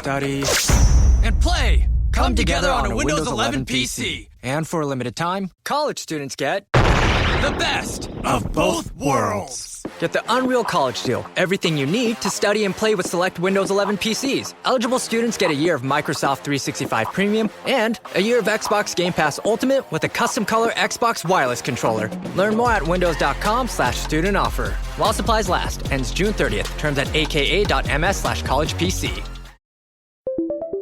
study, and play come together on a Windows 11 PC. And for a limited time, college students get the best of both worlds. Get the Unreal College Deal. Everything you need to study and play with select Windows 11 PCs. Eligible students get a year of Microsoft 365 Premium and a year of Xbox Game Pass Ultimate with a custom color Xbox wireless controller. Learn more at windows.com/student offer. While supplies last. Ends June 30th. Terms at aka.ms/collegepc.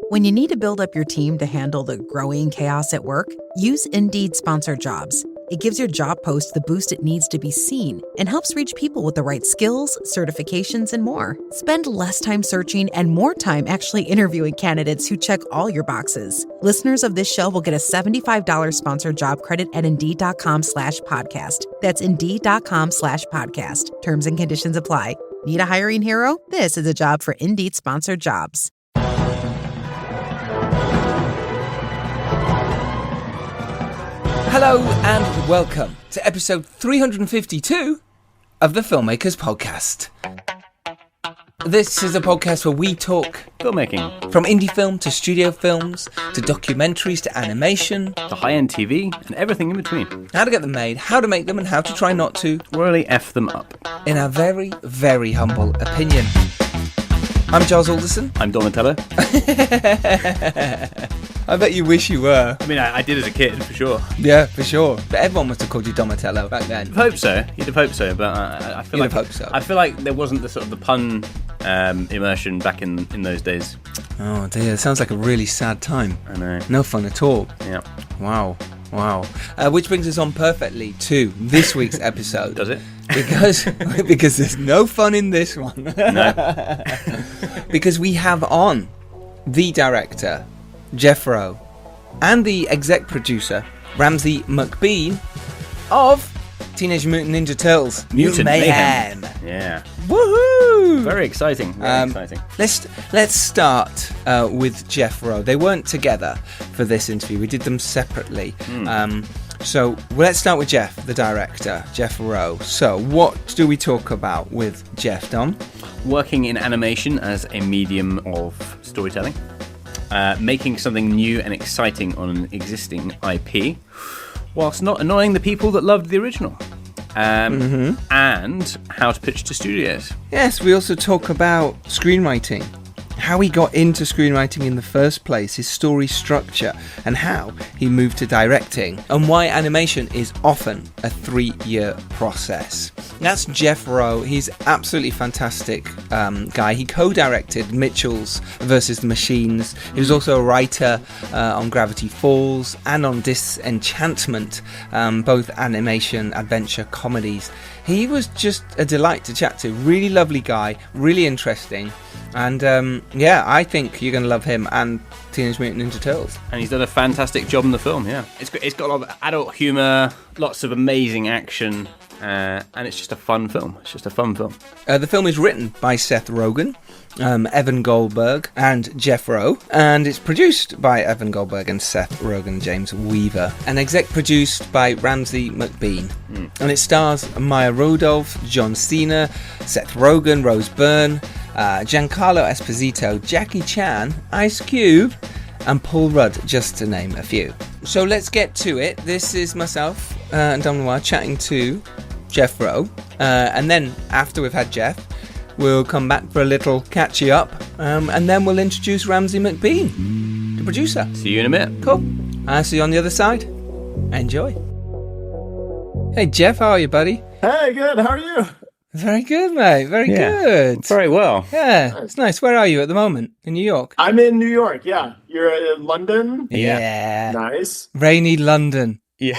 When you need to build up your team to handle the growing chaos at work, use Indeed Sponsored Jobs. It gives your job post the boost it needs to be seen and helps reach people with the right skills, certifications, and more. Spend less time searching and more time actually interviewing candidates who check all your boxes. Listeners of this show will get a $75 sponsored job credit at Indeed.com/podcast. That's Indeed.com/podcast. Terms and conditions apply. Need a hiring hero? This is a job for Indeed Sponsored Jobs. Hello and welcome to episode 352 of the Filmmakers Podcast. This is a podcast where we talk filmmaking. From indie film to studio films, to documentaries, to animation, to high-end TV, and everything in between. How to get them made, how to make them, and how to try not to really F them up. In our very, very humble opinion. I'm Giles Alderson. I'm Donatello. I bet you wish you were. I mean, I did as a kid, for sure. Yeah, for sure. But everyone must have called you Donatello back then. You'd hope so. You'd have hoped so, but I feel like hope so. I feel like there wasn't the sort of the pun immersion back in those days. Oh dear, it sounds like a really sad time. I know. No fun at all. Yeah. Wow. Which brings us on perfectly to this week's episode. Does it? Because there's no fun in this one. No. Because we have on the director, Jeff Rowe, and the exec producer, Ramsay McBean, of Teenage Mutant Ninja Turtles, Mutant Mayhem. Yeah. Woohoo! Very exciting. Very exciting. Let's start with Jeff Rowe. They weren't together for this interview. We did them separately. So let's start with Jeff, the director, Jeff Rowe. So what do we talk about with Jeff, Dom? Working in animation as a medium of storytelling. Making something new and exciting on an existing IP, whilst not annoying the people that loved the original. And how to pitch to studios. Yes, we also talk about screenwriting, how he got into screenwriting in the first place, his story structure, and how he moved to directing, and why animation is often a 3-year process. That's Jeff Rowe. He's absolutely fantastic guy. He co-directed Mitchell's versus the Machines. He was also a writer on Gravity Falls and on Disenchantment, both animation, adventure, comedies. He was just a delight to chat to. Really lovely guy, really interesting. And I think you're going to love him and Teenage Mutant Ninja Turtles. And he's done a fantastic job in the film, yeah. It's got a lot of adult humour, lots of amazing action, and it's just a fun film. The film is written by Seth Rogen, Evan Goldberg, and Jeff Rowe, and it's produced by Evan Goldberg and Seth Rogen and James Weaver, and exec produced by Ramsay McBean. And it stars Maya Rudolph, John Cena, Seth Rogen, Rose Byrne, Giancarlo Esposito, Jackie Chan, Ice Cube, and Paul Rudd, just to name a few. So let's get to it. This is myself and Dom Noir chatting to Jeff Rowe, and then after we've had Jeff, we'll come back for a little catchy up, and then we'll introduce Ramsay McBean, the producer. See you in a minute. Cool. I'll see you on the other side. Enjoy. Hey Jeff, how are you, buddy? Hey, good. How are you? Very good, mate. Very good. Very well. Yeah, it's nice. Where are you at the moment? In New York? I'm in New York, yeah. You're in London? Yeah. Nice. Rainy London. Yeah,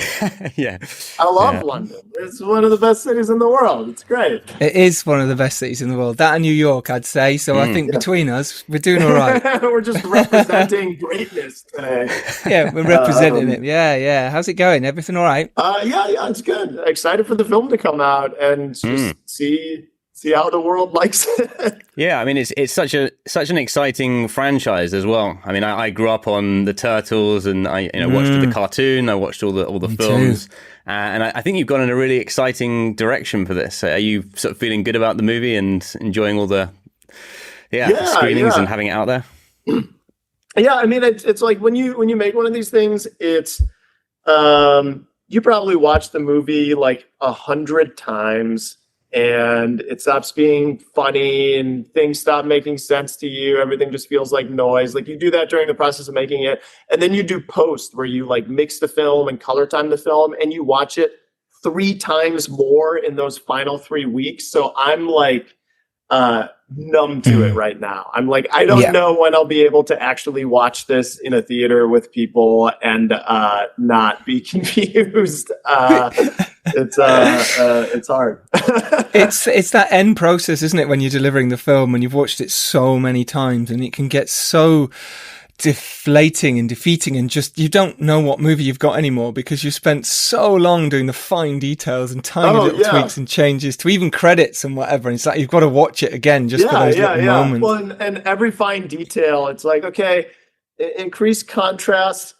yeah. I love London. It's one of the best cities in the world. It's great. It is one of the best cities in the world. That and New York, I'd say. So I think between us, we're doing all right. We're just representing greatness today. Yeah, we're representing it. Yeah. How's it going? Everything all right? Yeah, it's good. Excited for the film to come out and just see how the world likes it. Yeah, I mean, it's such an exciting franchise as well. I mean, I grew up on the Turtles, and I watched the cartoon. I watched all the films, and I think you've gone in a really exciting direction for this. Are you sort of feeling good about the movie and enjoying all the screenings and having it out there? Yeah, I mean, it's like when you make one of these things, it's you probably watch the movie like 100 times, and it stops being funny, and things stop making sense to you. Everything just feels like noise. Like you do that during the process of making it, and then you do post, where you like mix the film and color time the film, and you watch it 3 times more in those final 3 weeks. So I'm like numb to it right now. I'm like, I don't know when I'll be able to actually watch this in a theater with people and not be confused. It's hard. It's that end process, isn't it, when you're delivering the film and you've watched it so many times, and it can get so deflating and defeating, and just you don't know what movie you've got anymore, because you've spent so long doing the fine details and tiny little tweaks and changes to even credits and whatever, and it's like you've got to watch it again just for those little moments. Well, and every fine detail, it's like, okay, increase contrast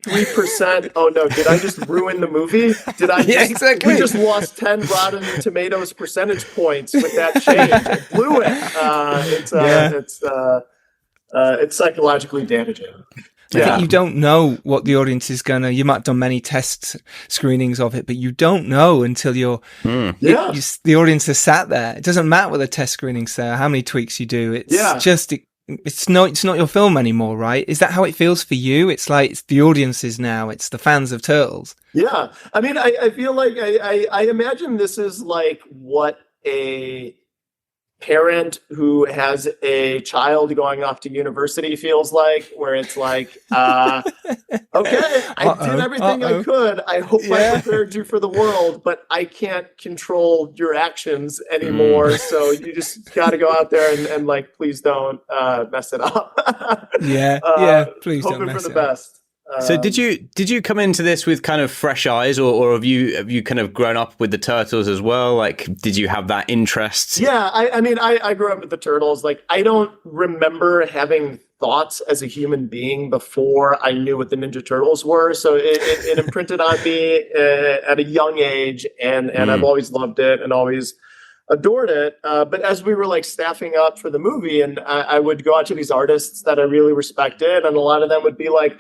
3%. Oh no, did I just ruin the movie? Did I exactly. We just lost 10 Rotten Tomatoes percentage points with that change. It blew it. It's psychologically damaging. I think you don't know what the audience is gonna. You might have done many test screenings of it, but you don't know until the audience has sat there. It doesn't matter what the test screenings say, how many tweaks you do. It's not your film anymore, right? Is that how it feels for you? It's like it's the audiences now. It's the fans of Turtles. Yeah, I mean, I feel like I imagine this is like what a parent who has a child going off to university feels like, where it's like, okay, I did everything I could. I hope I prepared you for the world, but I can't control your actions anymore. So you just got to go out there and like, please don't mess it up. Please don't hoping mess for the it up. best. So did you come into this with kind of fresh eyes, or have you kind of grown up with the Turtles as well? Like, did you have that interest? Yeah, I mean, I grew up with the Turtles. Like, I don't remember having thoughts as a human being before I knew what the Ninja Turtles were. So it imprinted on me at a young age, and I've always loved it and always adored it. But as we were like staffing up for the movie, and I would go out to these artists that I really respected, and a lot of them would be like,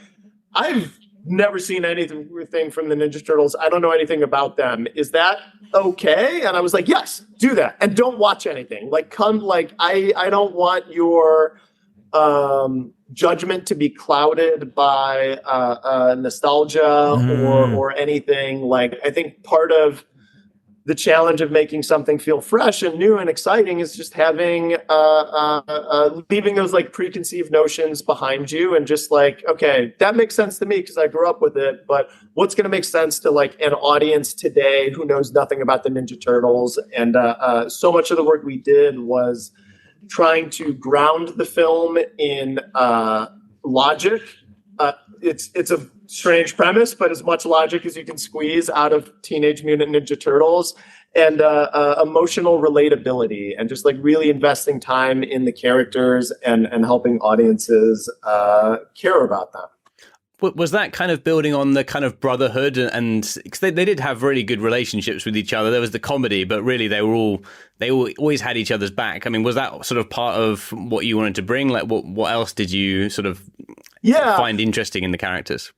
I've never seen anything from the Ninja Turtles. I don't know anything about them. Is that okay? And I was like, yes, do that. And don't watch anything. Like, come, like, I don't want your judgment to be clouded by nostalgia or anything. Like, I think part of the challenge of making something feel fresh and new and exciting is just having leaving those like preconceived notions behind you, and just like, okay, that makes sense to me because I grew up with it, but what's going to make sense to like an audience today who knows nothing about the Ninja Turtles? And so much of the work we did was trying to ground the film in logic. It's a strange premise, but as much logic as you can squeeze out of Teenage Mutant Ninja Turtles, and emotional relatability, and just like really investing time in the characters and helping audiences care about them. Was that kind of building on the kind of brotherhood, and cause they did have really good relationships with each other? There was the comedy, but really they always had each other's back. I mean, was that sort of part of what you wanted to bring? Like, what else did you sort of find interesting in the characters?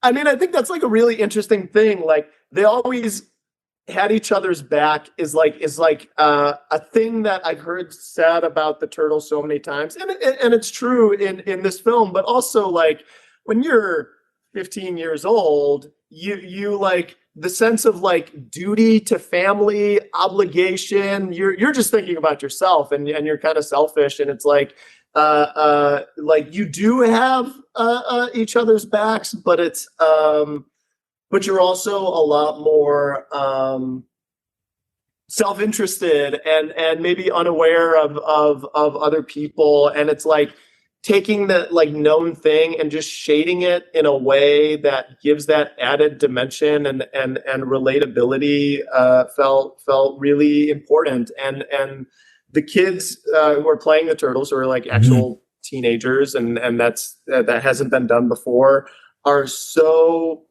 I mean, I think that's like a really interesting thing. Like, they always had each other's back is like a thing that I've heard said about the Turtles so many times, and it's true in this film. But also, like, when you're 15 years old, you like the sense of like duty to family, obligation. You're just thinking about yourself, and you're kind of selfish, and it's like you do have each other's backs, but it's but you're also a lot more self-interested and maybe unaware of other people, and it's like taking that like known thing and just shading it in a way that gives that added dimension and relatability felt really important. And the kids who are playing the Turtles, who are like actual teenagers, and that hasn't been done before, are so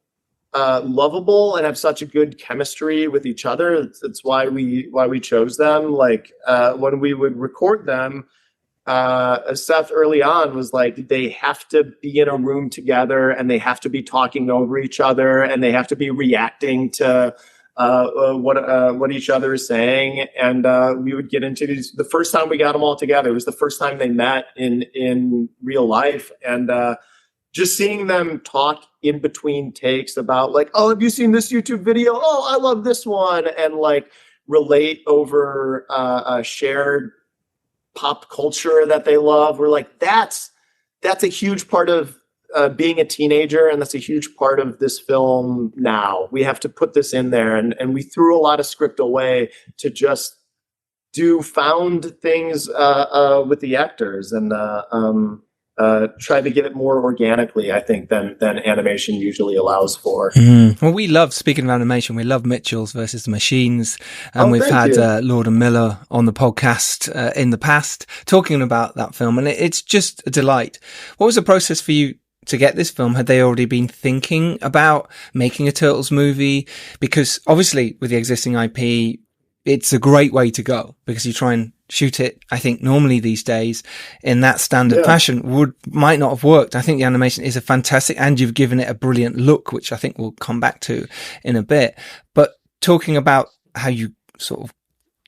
lovable and have such a good chemistry with each other. It's why we chose them. Like when we would record them, Seth early on was like, they have to be in a room together and they have to be talking over each other and they have to be reacting to what each other is saying. And we would get into these. The first time we got them all together, it was the first time they met in real life. And just seeing them talk in between takes about like, oh, have you seen this YouTube video? Oh, I love this one. And like relate over a shared pop culture that they love. We're like, that's a huge part of being a teenager. And that's a huge part of this film now. We have to put this in there. And we threw a lot of script away to just do found things with the actors and try to get it more organically, I think, than animation usually allows for. Well, we love, speaking of animation, we love Mitchells versus the Machines. And we've had Lord and Miller on the podcast in the past talking about that film. And it's just a delight. What was the process for you to get this film? Had they already been thinking about making a Turtles movie? Because obviously with the existing IP, it's a great way to go because you try and shoot it, I think normally these days in that standard fashion might not have worked. I think the animation is a fantastic, and you've given it a brilliant look, which I think we'll come back to in a bit. But talking about how you sort of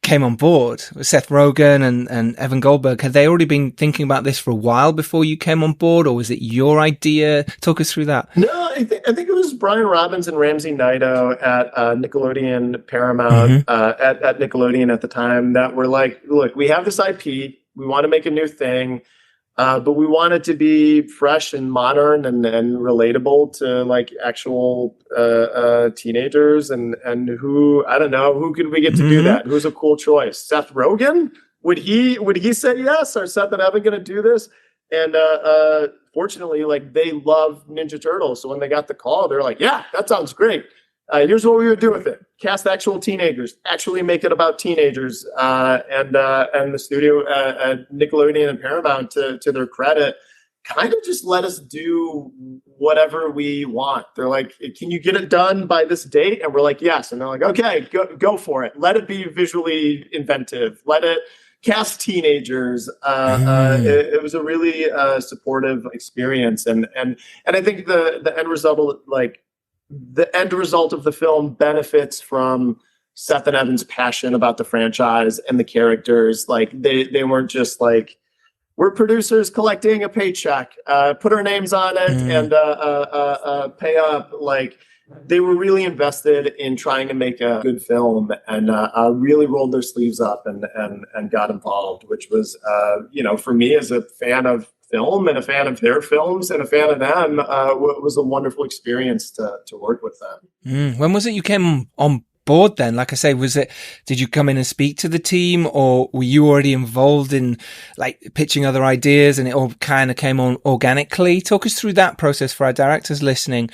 came on board with Seth Rogen and Evan Goldberg, had they already been thinking about this for a while before you came on board, or was it your idea? Talk us through that. No, I think it was Brian Robbins and Ramsay Nido at Nickelodeon Paramount, at Nickelodeon at the time, that were like, look, we have this IP, we want to make a new thing, but we want it to be fresh and modern and relatable to like actual teenagers and who, I don't know, who could we get to do that? Who's a cool choice? Seth Rogen? Would he say yes? Are Seth and Evan going to do this? And fortunately, like, they love Ninja Turtles. So when they got the call, they're like, yeah, that sounds great. Here's what we would do with it. Cast actual teenagers, actually make it about teenagers. And the studio, Nickelodeon and Paramount, to their credit, kind of just let us do whatever we want. They're like, can you get it done by this date? And we're like, yes. And they're like, okay, go for it. Let it be visually inventive. Let it cast teenagers. It was a really supportive experience. And I think the end result, the end result of the film benefits from Seth and Evan's passion about the franchise and the characters. Like, they weren't just like, we're producers collecting a paycheck, put our names on it and pay up. Like, they were really invested in trying to make a good film and really rolled their sleeves up and got involved, which was, for me as a fan of film and a fan of their films and a fan of them, was a wonderful experience to work with them. When was it you came on board then? Like I say, did you come in and speak to the team, or were you already involved in like pitching other ideas and it all kind of came on organically? Talk us through that process for our directors listening,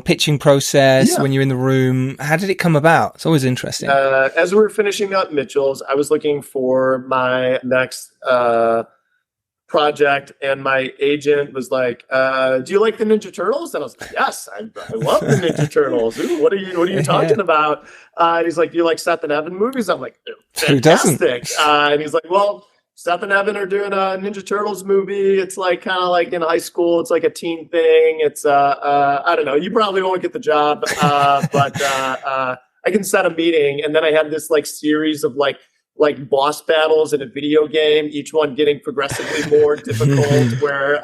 pitching process when you're in the room. How did it come about? It's always interesting. As we were finishing up Mitchell's, I was looking for my next project, and my agent was like, do you like the Ninja Turtles? And I was like, yes, I love the Ninja Turtles. Ooh, what are you talking about? And he's like, do you like Seth and Evan movies? I'm like, fantastic. And he's like, well, Seth and Evan are doing a Ninja Turtles movie. It's like kind of like in high school. It's like a teen thing. It's I don't know. You probably won't get the job, but I can set a meeting. And then I had this like series of like boss battles in a video game, each one getting progressively more difficult, where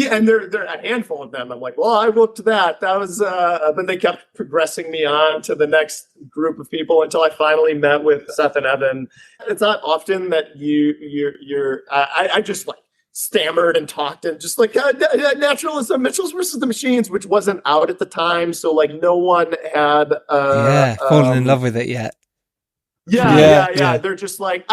and there are a handful of them. I'm like, well, I looked that was but they kept progressing me on to the next group of people until I finally met with Seth and Evan. It's not often that I just like stammered and talked and just like naturalism, Mitchells versus the Machines, which wasn't out at the time, so like no one had fallen in love with it yet. Yeah. They're just like,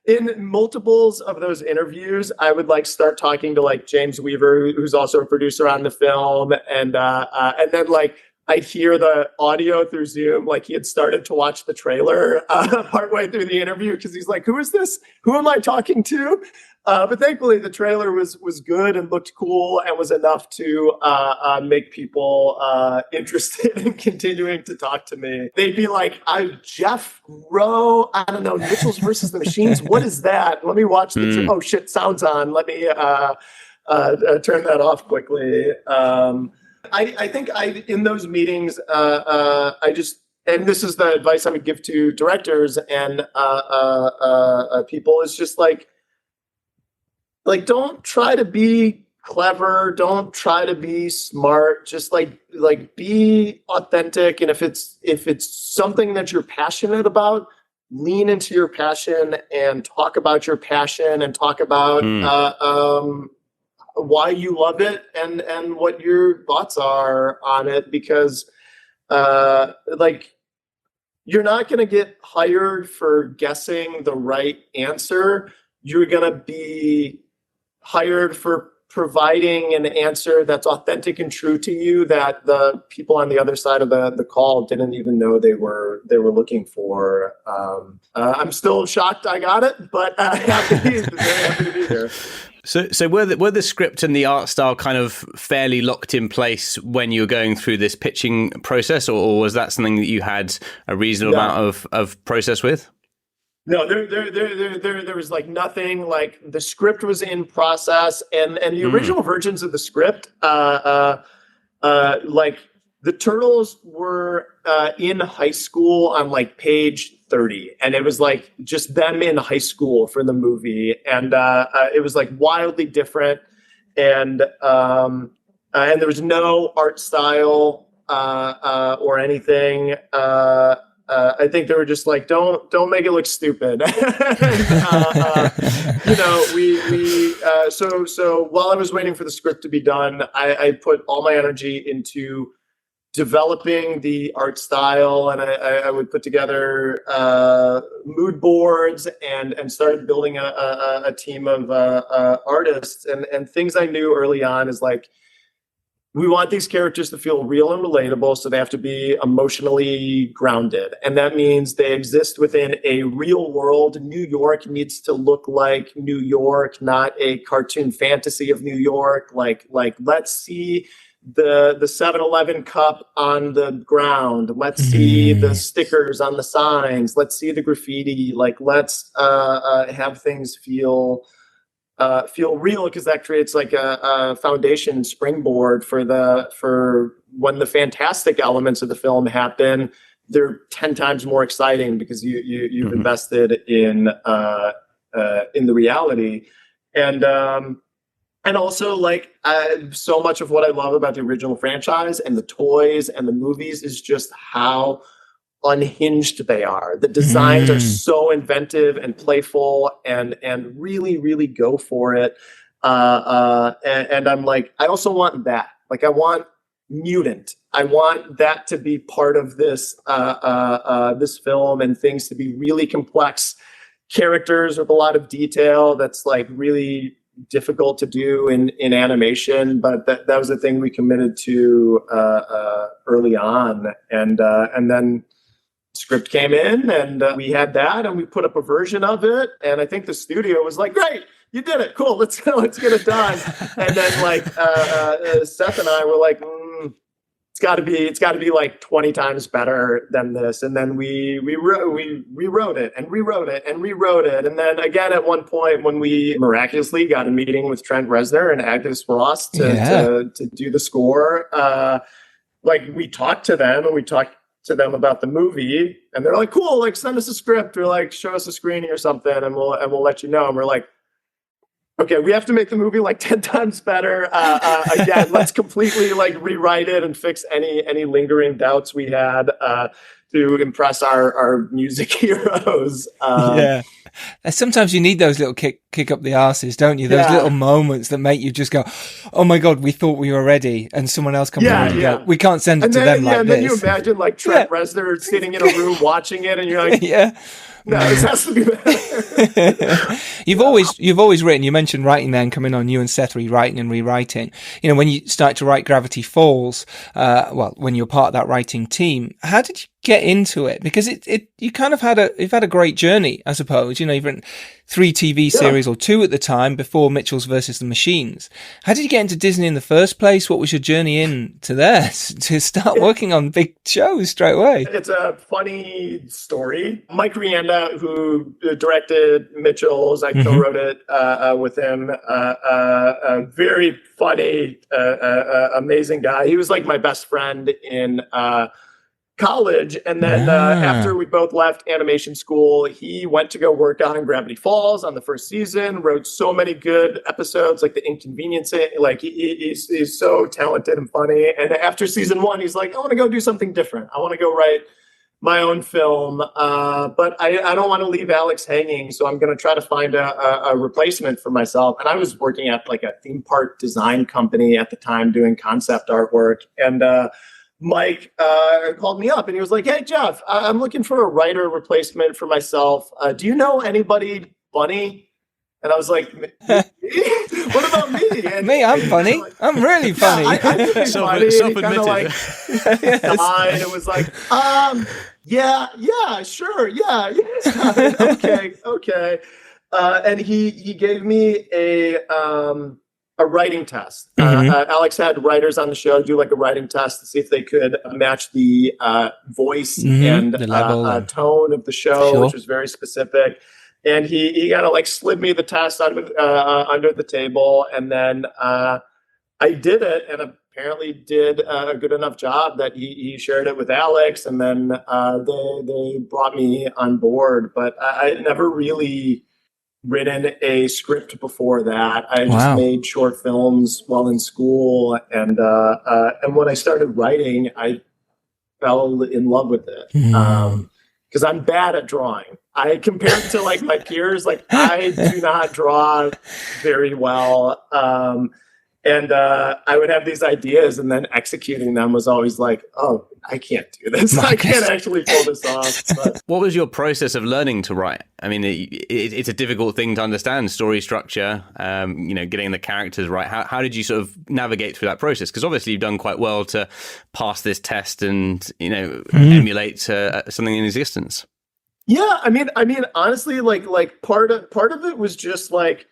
in multiples of those interviews, I would like start talking to like James Weaver, who's also a producer on the film. And then like I'd hear the audio through Zoom, like he had started to watch the trailer partway through the interview. 'Cause he's like, who is this? Who am I talking to? But thankfully, the trailer was good and looked cool and was enough to make people interested in continuing to talk to me. They'd be like, Jeff Rowe, I don't know, Mitchells versus the Machines. What is that? Let me watch the oh shit, sound's on. Let me turn that off quickly. I think in those meetings, and this is the advice I would give to directors and people, is just like don't try to be clever, don't try to be smart, just like be authentic. And if it's something that you're passionate about, lean into your passion and talk about your passion and talk about why you love it and what your thoughts are on it, because you're not going to get hired for guessing the right answer. You're going to be hired for providing an answer that's authentic and true to you, that the people on the other side of the call didn't even know they were looking for. I'm still shocked I got it, but very happy to be here. So were the script and the art style kind of fairly locked in place when you were going through this pitching process, or was that something that you had a reasonable amount of process with? No, there was like nothing. Like the script was in process, and the original versions of the script, like the Turtles were in high school on like page 30, and it was like just them in high school for the movie, and it was like wildly different, and there was no art style or anything. I think they were just like, don't make it look stupid. So while I was waiting for the script to be done, I put all my energy into developing the art style, and I would put together mood boards and started building a team of artists, and things I knew early on is like, we want these characters to feel real and relatable, so they have to be emotionally grounded. And that means they exist within a real world. New York needs to look like New York, not a cartoon fantasy of New York. Like let's see the 7-Eleven cup on the ground. Let's see the stickers on the signs. Let's see the graffiti. Like, let's have things feel real, because that creates like a foundation springboard for when the fantastic elements of the film happen. They're 10 times more exciting because you've invested in the reality, and also like so much of what I love about the original franchise and the toys and the movies is just how unhinged they are. The designs are so inventive and playful and really, really go for it. And I'm like, I also want that. Like, I want mutant. I want that to be part of this this film, and things to be really complex characters with a lot of detail. That's like really difficult to do in animation, but that was the thing we committed to early on, and then script came in, and we had that, and we put up a version of it, and I think the studio was like, great, you did it, cool, let's get it done. And then like Seth and I were like, it's got to be like 20 times better than this. And then we rewrote it and rewrote it and rewrote it. And then again, at one point when we miraculously got a meeting with Trent Reznor and Agnes Ross to do the score, like we talked to them about the movie, and they're like, cool, like send us a script, or like show us a screening or something, and we'll let you know. And we're like, okay, we have to make the movie like 10 times better. Again, let's completely like rewrite it and fix any lingering doubts we had to impress our music heroes. Sometimes you need those little kick up the arses, don't you? Those little moments that make you just go, oh my God, we thought we were ready, and someone else comes along and go, we can't send it to them like this. And then you imagine like Trent Reznor sitting in a room watching it, and you're like, no, this has to be better. You've always written, you mentioned writing there and coming on, you and Seth rewriting and rewriting. You know, when you start to write Gravity Falls, when you're part of that writing team, how did you get into it? Because you kind of you've had a great journey, I suppose. You know, you've written 3 TV series series, or 2 at the time, before Mitchell's versus the Machines. How did you get into Disney in the first place? What was your journey into there to start working on big shows straight away? It's a funny story. Mike Rianda, who directed Mitchell's, I co-wrote it with him. A very funny, amazing guy. He was like my best friend in college, and then after we both left animation school, he went to go work on Gravity Falls on the first season, wrote so many good episodes like The Inconvenience. Like he's so talented and funny, and after season 1 he's like, I want to go do something different. I want to go write my own film, but I don't want to leave Alex hanging, so I'm going to try to find a replacement for myself. And I was working at like a theme park design company at the time doing concept artwork, and Mike called me up and he was like, hey, Jeff, I'm looking for a writer replacement for myself. Do you know anybody funny? And I was like, me? What about me? And me, I'm funny. Like, I'm really funny. I can be funny. Self-admitted. Like, died. It was like, yeah, sure. Yeah. Okay. And he gave me a writing test. Alex had writers on the show do like a writing test to see if they could match the voice and the level tone of the show, which was very specific. And he kind of like slid me the test under the table, and then I did it, and apparently did a good enough job that he shared it with Alex, and then they brought me on board. But I never really written a script before that. I just made short films while in school, and when I started writing, I fell in love with it because I'm bad at drawing. I compared to like my peers, like I do not draw very well. And I would have these ideas, and then executing them was always like, oh, I can't do this. I can't actually pull this off. But. What was your process of learning to write? I mean, it's a difficult thing to understand, story structure, getting the characters right. How did you sort of navigate through that process? Because obviously you've done quite well to pass this test and, emulate something in existence. Yeah, I mean, honestly, like part of it was just like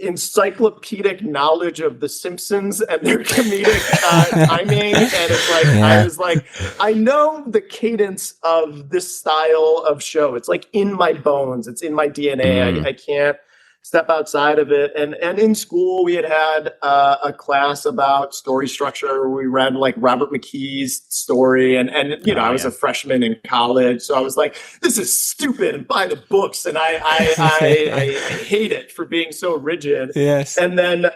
encyclopedic knowledge of The Simpsons and their comedic timing, and it's like I was like, I know the cadence of this style of show. It's like in my bones. It's in my DNA. I can't step outside of it. And in school, we had a class about story structure. We read like Robert McKee's story, and I was a freshman in college, so I was like, this is stupid, and buy the books. And I hate it for being so rigid. Yes. And then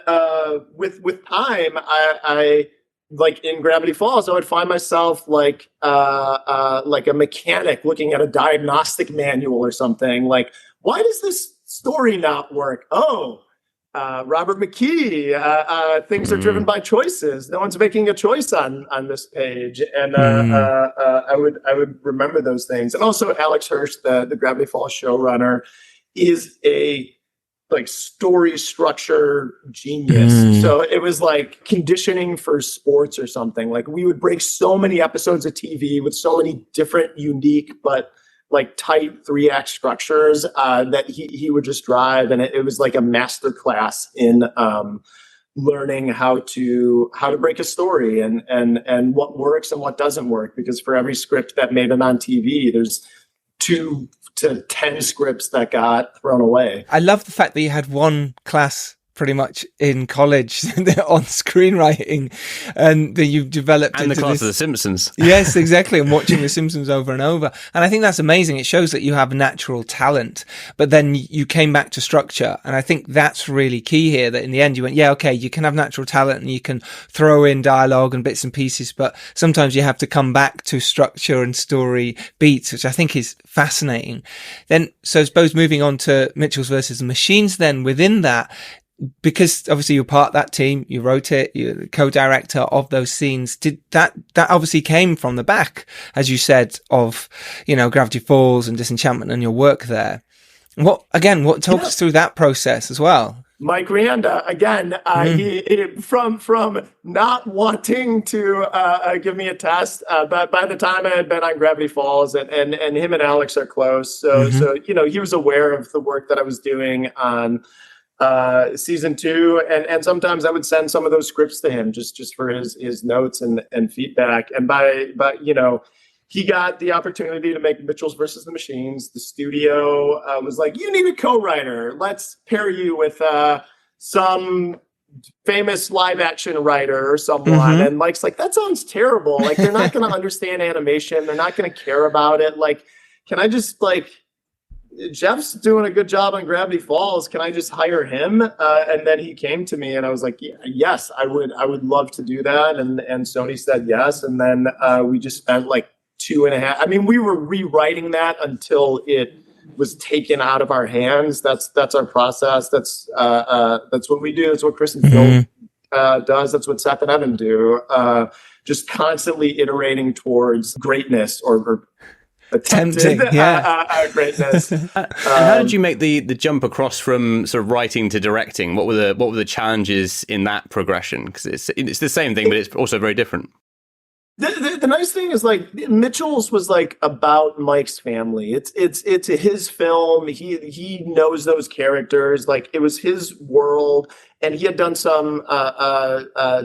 with time, I like in Gravity Falls, I would find myself like a mechanic looking at a diagnostic manual or something. Like, why does this story not work? Robert McKee, things are driven by choices. No one's making a choice on this page. And I would remember those things. And also Alex Hirsch, the Gravity Falls showrunner, is a like story structure genius. So it was like conditioning for sports or something. Like we would break so many episodes of TV with so many different, unique, but like tight 3-act structures that he would just drive, and it was like a master class in learning how to break a story and what works and what doesn't work. Because for every script that made it on TV, there's 2 to 10 scripts that got thrown away. I love the fact that you had one class pretty much in college on screenwriting, and that you've developed and into the class this... of The Simpsons. Yes, exactly. And watching The Simpsons over and over. And I think that's amazing. It shows that you have natural talent, but then you came back to structure. And I think that's really key here, that in the end you went, yeah, okay, you can have natural talent and you can throw in dialogue and bits and pieces, but sometimes you have to come back to structure and story beats, which I think is fascinating. Then, so I suppose moving on to Mitchell's versus the Machines, then within that, because obviously you're part of that team, you wrote it, you're the co-director of those scenes. Did that obviously came from the back, as you said, of, Gravity Falls and Disenchantment and your work there. Talk us through that process as well? Mike Rianda, again, he from not wanting to give me a test, but by the time I had been on Gravity Falls, and him and Alex are close, so he was aware of the work that I was doing on season 2, and sometimes I would send some of those scripts to him just for his notes and feedback, and he got the opportunity to make Mitchells versus the Machines. The studio was like, you need a co-writer. Let's pair you with some famous live action writer or someone. And Mike's like, that sounds terrible. Like, they're not going to understand animation. They're not going to care about it. Like, can I just Jeff's doing a good job on Gravity Falls. Can I just hire him? And then he came to me and I was like, yes, I would love to do that. And Sony said yes. And then we just spent 2.5. I mean, we were rewriting that until it was taken out of our hands. That's our process. That's what we do. That's what Chris and Phil does. That's what Seth and Evan do. Just constantly iterating towards greatness or attempted greatness. And how did you make the jump across from sort of writing to directing? What were the challenges in that progression? Because it's the same thing, but it's also very different. The nice thing is Mitchell's was about Mike's family. It's his film. He knows those characters. It was his world, and he had done some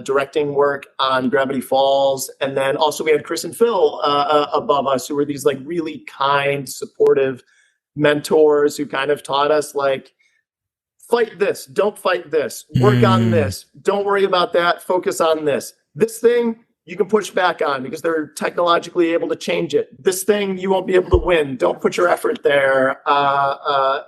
directing work on Gravity Falls, and then also we had Chris and Phil above us, who were these really kind, supportive mentors who kind of taught us fight this, don't fight this, work on this, don't worry about that, focus on this. This thing you can push back on because they're technologically able to change it. This thing you won't be able to win. Don't put your effort there.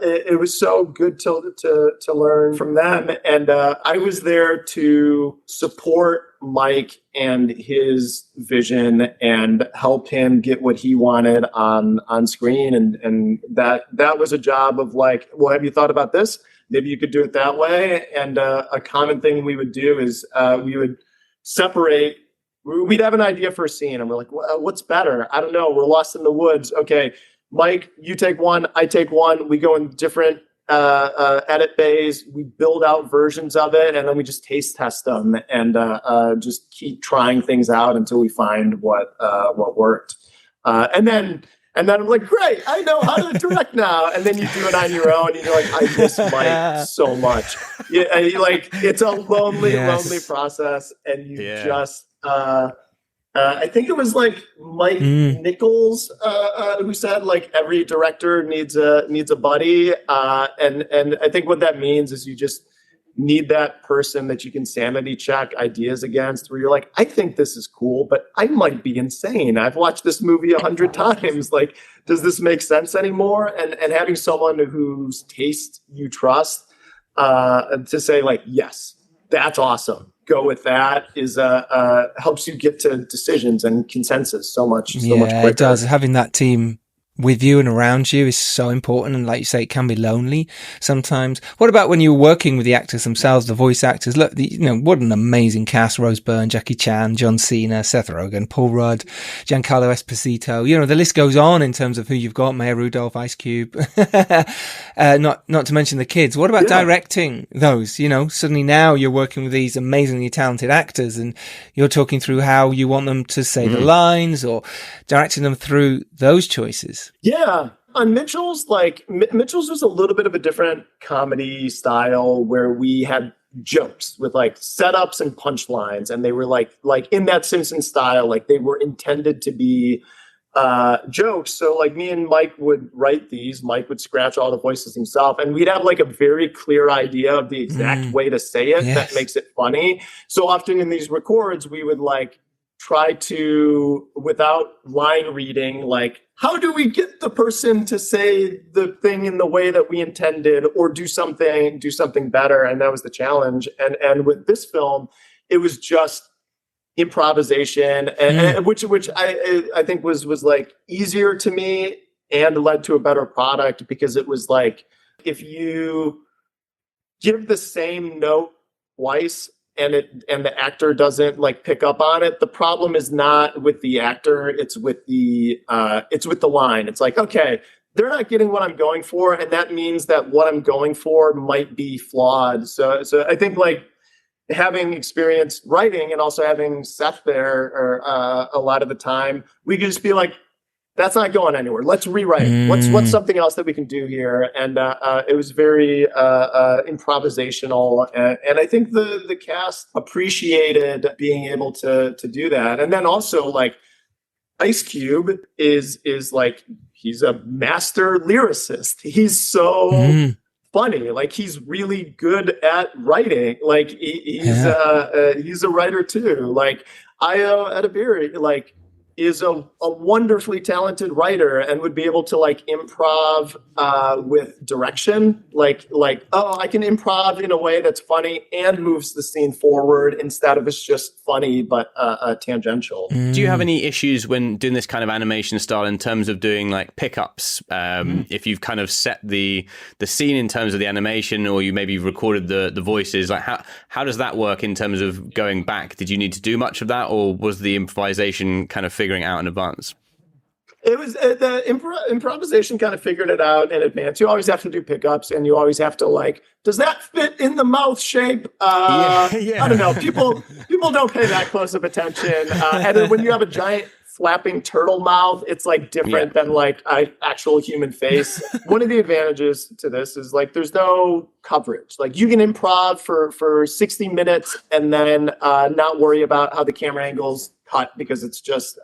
It was so good to learn from them. And I was there to support Mike and his vision and help him get what he wanted on screen. And that was a job of well, have you thought about this? Maybe you could do it that way. And a common thing we would do is we would separate. We'd have an idea for a scene, and we're like, what's better? I don't know. We're lost in the woods. Okay, Mike, you take one, I take one. We go in different edit bays. We build out versions of it, and then we just taste test them and just keep trying things out until we find what worked. And then I'm like, great, I know how to direct now. And then you do it on your own, and you're like, I miss Mike so much. It's a lonely process, and you just... I think it was Mike Nichols who said every director needs a buddy, and I think what that means is you just need that person that you can sanity check ideas against, where you're like, I think this is cool, but I might be insane. I've watched this movie 100 times. Does this make sense anymore? And having someone whose taste you trust to say yes, that's awesome. Go with that is helps you get to decisions and consensus so much quicker. It does. Having that team with you and around you is so important, and like you say, it can be lonely sometimes. What about when you're working with the actors themselves, the voice actors? Look, what an amazing cast: Rose Byrne, Jackie Chan, John Cena, Seth Rogen, Paul Rudd, Giancarlo Esposito. The list goes on in terms of who you've got: Maya Rudolph, Ice Cube. Not to mention the kids. What about directing those? Suddenly now you're working with these amazingly talented actors, and you're talking through how you want them to say the lines, or directing them through those choices. Yeah. On Mitchell's, Mitchell's was a little bit of a different comedy style where we had jokes with setups and punchlines, and they were like in that Simpsons style, they were intended to be jokes. So me and Mike would write these. Mike would scratch all the voices himself, and we'd have a very clear idea of the exact way to say it that makes it funny. So often in these records, we would try to, without line reading, how do we get the person to say the thing in the way that we intended, or do something better? And that was the challenge. And with this film, it was just improvisation, and which I think was easier to me and led to a better product, because it was if you give the same note twice and the actor doesn't pick up on it, the problem is not with the actor, it's with the line. It's okay, they're not getting what I'm going for, and that means that what I'm going for might be flawed. So I think like having experience writing and also having Seth there or a lot of the time, we could just be like, that's not going anywhere. Let's rewrite. What's something else that we can do here? And it was very improvisational, and I think the cast appreciated being able to do that. And then also like Ice Cube is like, he's a master lyricist. He's so funny. Like he's really good at writing. Like he's a writer too. Like Ayo Edebiri, like is a wonderfully talented writer and would be able to like improv with direction. Like, oh, I can improv in a way that's funny and moves the scene forward instead of it's just funny but tangential. Do you have any issues when doing this kind of animation style in terms of doing like pickups? If you've kind of set the scene in terms of the animation, or you maybe recorded the voices, like how does that work in terms of going back? Did you need to do much of that, or was the improvisation kind of figuring out in advance? It was the improvisation kind of figured it out in advance. You always have to do pickups, and you always have to like, does that fit in the mouth shape? I don't know. People don't pay that close of attention. And then when you have a giant flapping turtle mouth, it's like different than like an actual human face. One of the advantages to this is like there's no coverage. Like you can improv for 60 minutes and then not worry about how the camera angles cut because it's just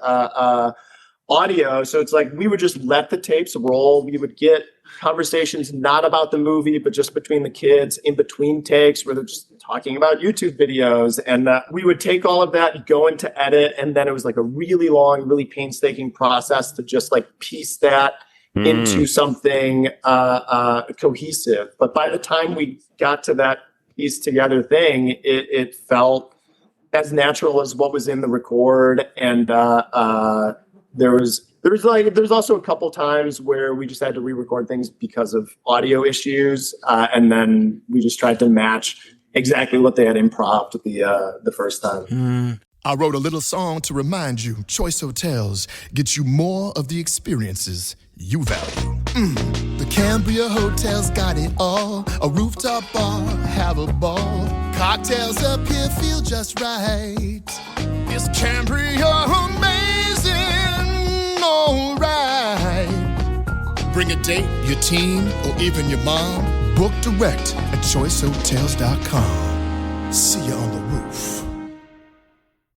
audio. So it's like we would just let the tapes roll. We would get conversations not about the movie, but just between the kids in between takes where they're just talking about YouTube videos. And we would take all of that, go into edit, and then it was like a really long, really painstaking process to just like piece that into something cohesive. But by the time we got to that piece together thing, it felt as natural as what was in the record. And there's also a couple times where we just had to re-record things because of audio issues, and then we just tried to match exactly what they had improv'd the first time. I wrote a little song to remind you, Choice Hotels get you more of the experiences you value. The Cambria Hotel's got it all. A rooftop bar, have a ball. Cocktails up here feel just right. Is Cambria amazing? All right. Bring a date, your team, or even your mom. Book direct at choicehotels.com. See you on the roof.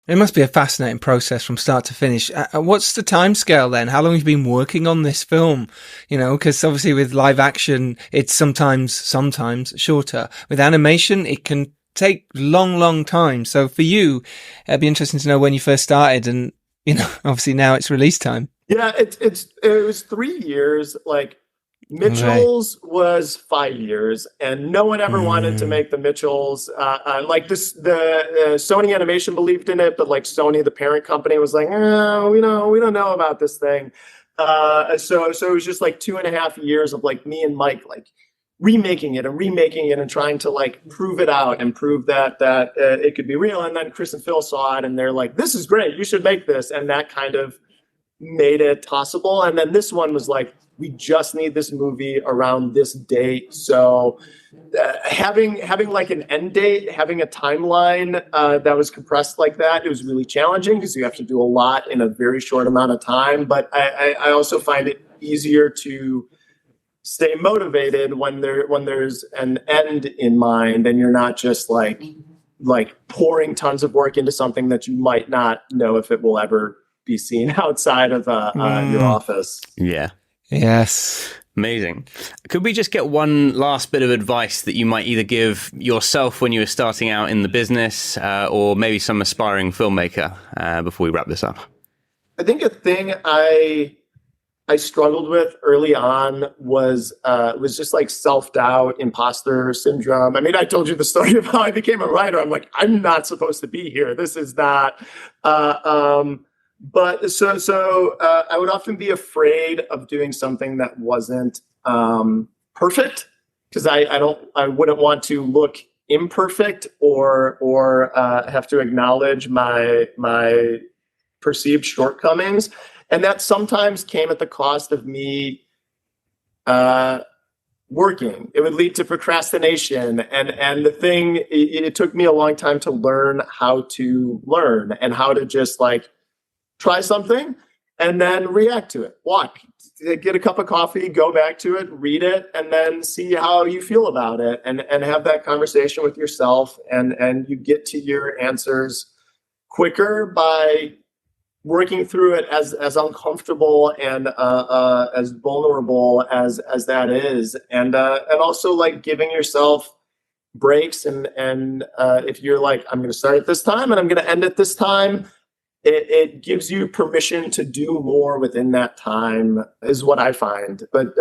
It must be a fascinating process from start to finish. What's the timescale then? How long have you been working on this film? You know, because obviously with live action, it's sometimes shorter. With animation, it can take long time. So for you, it'd be interesting to know when you first started, and you know, obviously now it's release time. Yeah, it was 3 years. Like Mitchell's was 5 years, and no one ever wanted to make the Mitchells. Like this, the Sony Animation believed in it, but like Sony, the parent company, was like, we don't know about this thing. So it was just like 2.5 years of like me and Mike like remaking it and trying to like prove it out and prove that it could be real. And then Chris and Phil saw it, and they're like, "This is great. You should make this." And that kind of made it possible. And then this one was like, we just need this movie around this date. So having like an end date, having a timeline that was compressed like that, it was really challenging because you have to do a lot in a very short amount of time. But I also find it easier to stay motivated when there's an end in mind, and you're not just like pouring tons of work into something that you might not know if it will ever be seen outside of your office. Yeah. Yes. Amazing. Could we just get one last bit of advice that you might either give yourself when you were starting out in the business, or maybe some aspiring filmmaker before we wrap this up? I think a thing I struggled with early on was just like self-doubt, imposter syndrome. I mean, I told you the story of how I became a writer. I'm like, I'm not supposed to be here. This is not. But so I would often be afraid of doing something that wasn't perfect, because I wouldn't want to look imperfect or have to acknowledge my perceived shortcomings. And that sometimes came at the cost of me working. It would lead to procrastination. And the thing, it took me a long time to learn how to learn and how to just like try something and then react to it. Walk, get a cup of coffee, go back to it, read it, and then see how you feel about it and have that conversation with yourself. And you get to your answers quicker by working through it as uncomfortable and as vulnerable as that is. And also like giving yourself breaks. And if you're like, I'm going to start at this time and I'm going to end at this time, it gives you permission to do more within that time is what I find. But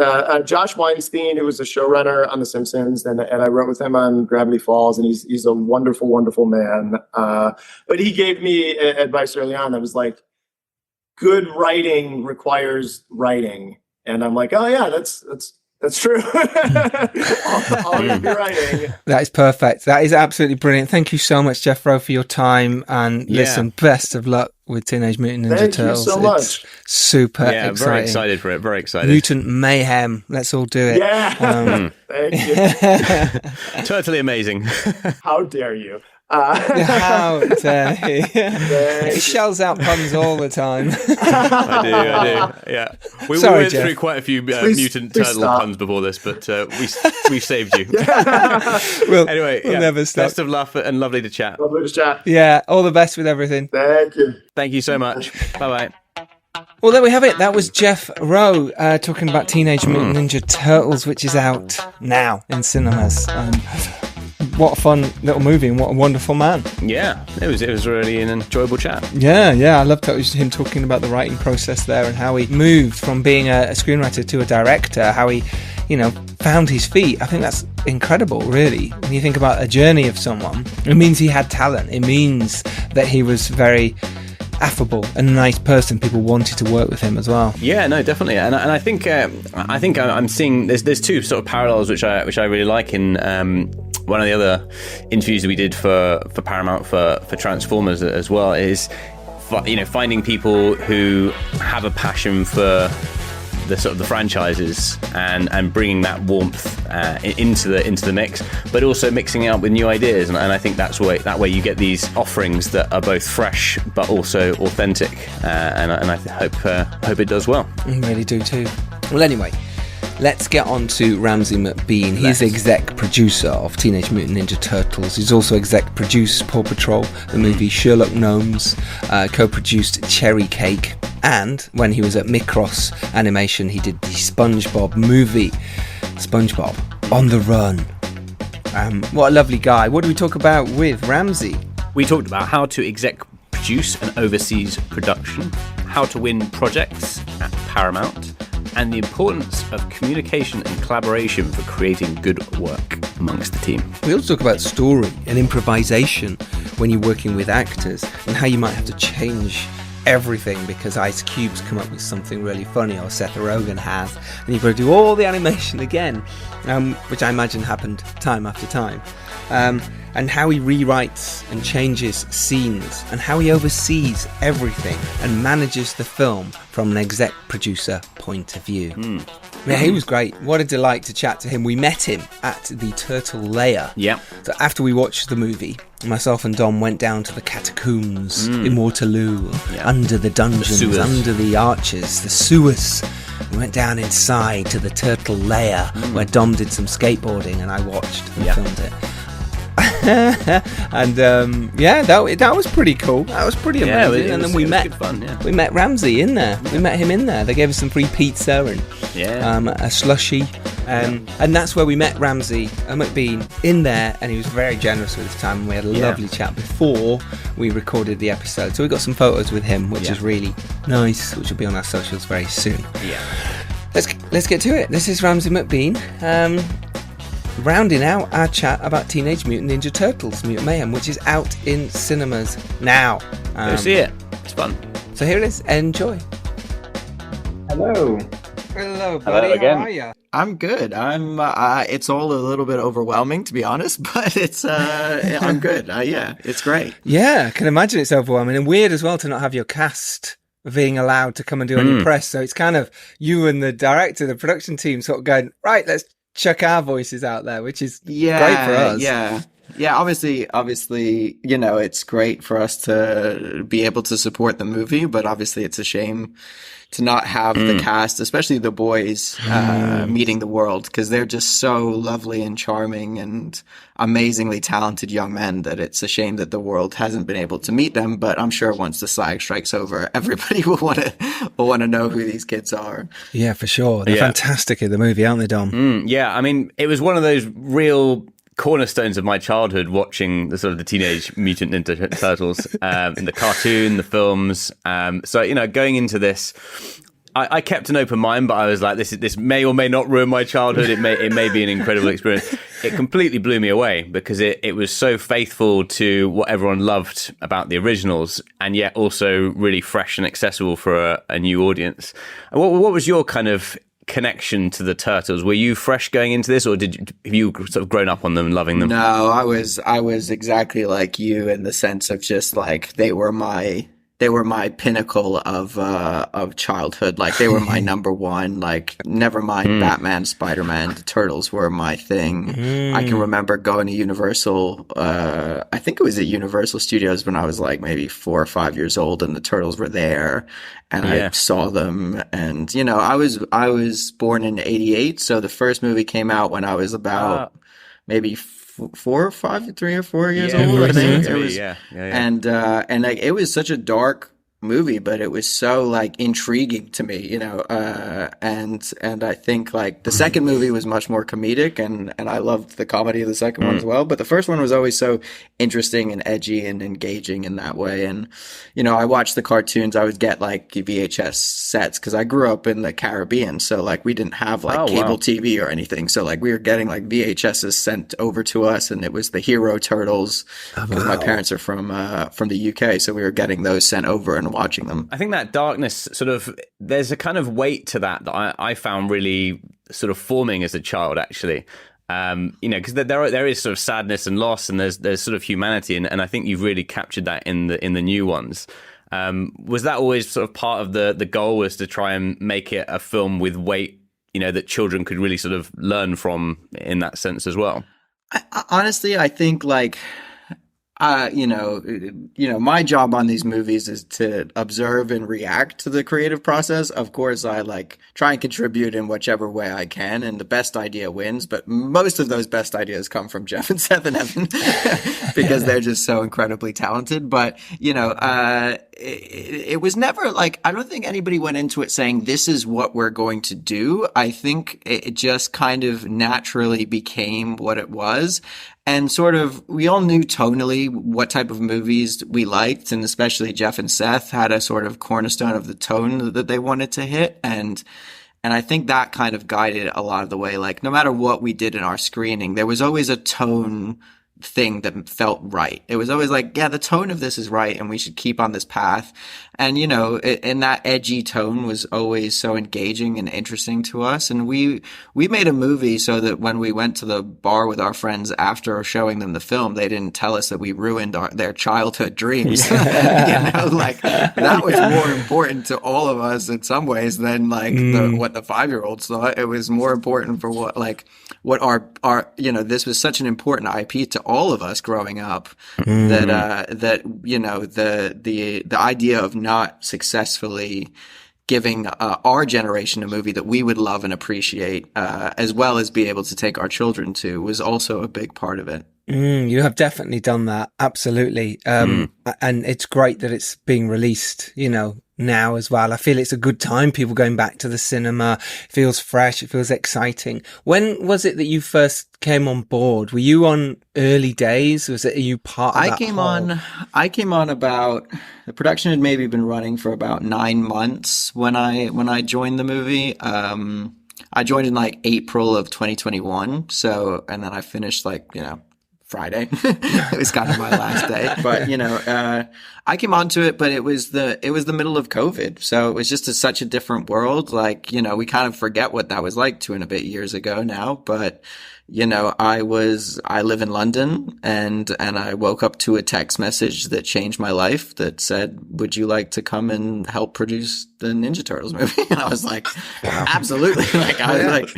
Josh Weinstein, who was a showrunner on The Simpsons, and I wrote with him on Gravity Falls, and he's a wonderful, wonderful man. But he gave me advice early on that was like, good writing requires writing. And I'm like, oh yeah, that's true. I'll be writing. That is perfect. That is absolutely brilliant. Thank you so much, Jeff Rowe, for your time. And listen, best of luck with Teenage Mutant Ninja Turtles. Thank you so much. It's super exciting. Very excited for it. Very excited. Mutant Mayhem. Let's all do it. Yeah. Thank you. Totally amazing. How dare you? How dare he? He shells out puns all the time. I do. Yeah, we went through quite a few mutant turtle puns before this, but we saved you. We'll anyway, never stop. Best of luck and lovely to chat. Lovely to chat. Yeah, all the best with everything. Thank you. Thank you so much. Bye bye. Well, there we have it. That was Jeff Rowe talking about Teenage Mutant Ninja Turtles, which is out now in cinemas. What a fun little movie and what a wonderful man. Yeah, it was really an enjoyable chat. Yeah, I loved him talking about the writing process there and how he moved from being a screenwriter to a director, how he, found his feet. I think that's incredible, really. When you think about a journey of someone, it means he had talent. It means that he was very affable and a nice person. People wanted to work with him as well. Yeah, no, definitely. And I think I'm seeing there's two sort of parallels which I really like in one of the other interviews that we did for Paramount for Transformers as well is finding people who have a passion for the sort of the franchises and bringing that warmth into the mix, but also mixing it up with new ideas. And I think that way you get these offerings that are both fresh but also authentic. And I hope it does well. I really do too. Well, anyway, let's get on to Ramsay McBean. He's exec producer of Teenage Mutant Ninja Turtles. He's also exec produced Paw Patrol, the movie Sherlock Gnomes, co-produced Cherry Cake, and when he was at Micros Animation, he did the SpongeBob movie, SpongeBob on the Run. What a lovely guy. What do we talk about with Ramsay? We talked about how to exec produce and overseas production, how to win projects at Paramount, and the importance of communication and collaboration for creating good work amongst the team. We also talk about story and improvisation when you're working with actors and how you might have to change everything because Ice Cube's come up with something really funny or Seth Rogan has, and you've got to do all the animation again, which I imagine happened time after time. And how he rewrites and changes scenes and how he oversees everything and manages the film from an exec producer point of view. Yeah, he was great. What a delight to chat to him. We met him at the Turtle Lair. Yeah. So after we watched the movie, myself and Dom went down to the catacombs in Waterloo, under the dungeons, under the arches, the sewers. We went down inside to the Turtle Lair where Dom did some skateboarding and I watched and filmed it. And that was pretty cool. That was pretty amazing. And then we met fun, we met Ramsay in there. We met him in there. They gave us some free pizza and a slushie. And that's where we met Ramsay McBean in there, and he was very generous with his time, and we had a lovely chat before we recorded the episode. So we got some photos with him, which is really nice, which will be on our socials very soon. Let's get to it. This is Ramsay McBean. Rounding out our chat about Teenage Mutant Ninja Turtles, Mutant Mayhem, which is out in cinemas now. Go see it. It's fun. So here it is. Enjoy. Hello. Hello, buddy. Hello again. How are you? I'm good. It's all a little bit overwhelming, to be honest, but it's, I'm good. It's great. Yeah, I can imagine it's overwhelming and weird as well to not have your cast being allowed to come and do any press. So it's kind of you and the director, the production team sort of going, right, let's chuck our voices out there, which is great for us. Yeah, obviously, it's great for us to be able to support the movie, but obviously it's a shame to not have the cast, especially the boys, meeting the world, because they're just so lovely and charming and amazingly talented young men that it's a shame that the world hasn't been able to meet them. But I'm sure once the SAG strike's over, everybody will want to know who these kids are. Yeah, for sure. They're fantastic in the movie, aren't they, Dom? Yeah, I mean, it was one of those real cornerstones of my childhood, watching the sort of the Teenage Mutant Ninja Turtles, the cartoon, the films. So, going into this, I kept an open mind, but I was like, this may or may not ruin my childhood. It may be an incredible experience. It completely blew me away because it was so faithful to what everyone loved about the originals, and yet also really fresh and accessible for a new audience. What was your kind of connection to the Turtles? Were you fresh going into this, or have you sort of grown up on them and loving them? No, I was exactly like you in the sense of just like they were my pinnacle of childhood. Like they were my number one. Like never mind Batman, Spider-Man, the Turtles were my thing. I can remember going to Universal. I think it was at Universal Studios when I was like maybe 4 or 5 years old, and the Turtles were there. And I saw them, and I was born in '88, so the first movie came out when I was about maybe 3 or 4 years old. I think it was, and like, it was such a dark movie, but it was so like intriguing to me, and I think like the second movie was much more comedic, and I loved the comedy of the second one as well, but the first one was always so interesting and edgy and engaging in that way. And I watched the cartoons. I would get like VHS sets because I grew up in the Caribbean, so like we didn't have like cable TV or anything, so like we were getting like VHSs sent over to us, and it was the Hero Turtles because my parents are from the UK, so we were getting those sent over and watching them. I think that darkness there's a kind of weight to that I found really sort of forming as a child, actually. Because there is sort of sadness and loss, and there's sort of humanity, and I think you've really captured that in the new ones. Was that always sort of part of the goal, was to try and make it a film with weight, that children could really sort of learn from in that sense as well? Honestly, I think like, my job on these movies is to observe and react to the creative process. Of course, I like try and contribute in whichever way I can, and the best idea wins. But most of those best ideas come from Jeff and Seth and Evan because they're just so incredibly talented. But, it was never like, I don't think anybody went into it saying, this is what we're going to do. I think it just kind of naturally became what it was. And sort of, we all knew tonally what type of movies we liked, and especially Jeff and Seth had a sort of cornerstone of the tone that they wanted to hit. And I think that kind of guided a lot of the way. Like, no matter what we did in our screening, there was always a tone thing that felt right. It was always like, yeah, the tone of this is right, and we should keep on this path. And, and that edgy tone was always so engaging and interesting to us. And we made a movie so that when we went to the bar with our friends after showing them the film, they didn't tell us that we ruined their childhood dreams. Like that was more important to all of us in some ways than like what the 5-year-olds thought. It was more important for what our this was such an important IP to all of us growing up, that the idea of not successfully giving our generation a movie that we would love and appreciate, as well as be able to take our children to, was also a big part of it. You have definitely done that, absolutely. And it's great that it's being released, now as well. I feel it's a good time, people going back to the cinema. It feels fresh, it feels exciting. When was it that you first came on board? Were you on early days? Are you part of that? I came on about, the production had maybe been running for about 9 months when I joined the movie. I joined in like April of 2021. So, and then I finished Friday. It was kind of my last day, but I came onto it, but it was the middle of COVID. So it was just such a different world. Like, we kind of forget what that was like 2 and a bit years ago now, but I live in London, and I woke up to a text message that changed my life that said, "Would you like to come and help produce the Ninja Turtles movie?" And I was like, absolutely. Like, I was like,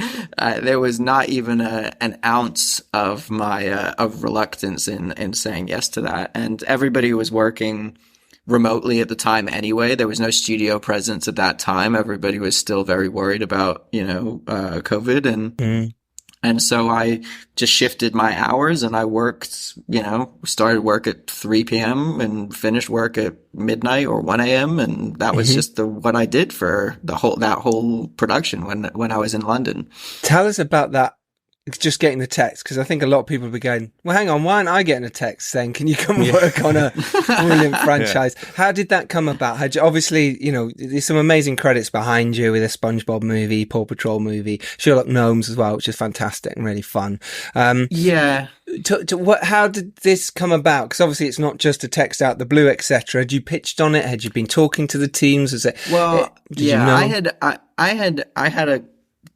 there was not even an ounce of my, of reluctance in saying yes to that. And everybody was working remotely at the time anyway. There was no studio presence at that time. Everybody was still very worried about, COVID. And so I just shifted my hours, and I worked, started work at 3 p.m. and finished work at midnight or 1 a.m. And that was just what I did for that whole production when I was in London. Tell us about that. Just getting the text, because I think a lot of people will be going, well, hang on, why aren't I getting a text saying, can you come and work on a brilliant franchise? Yeah. How did that come about? Obviously, there's some amazing credits behind you with a SpongeBob movie, Paw Patrol movie, Sherlock Gnomes as well, which is fantastic and really fun. Yeah. How did this come about? Because obviously it's not just a text out the blue, etc. Had you pitched on it? Had you been talking to the teams? I had a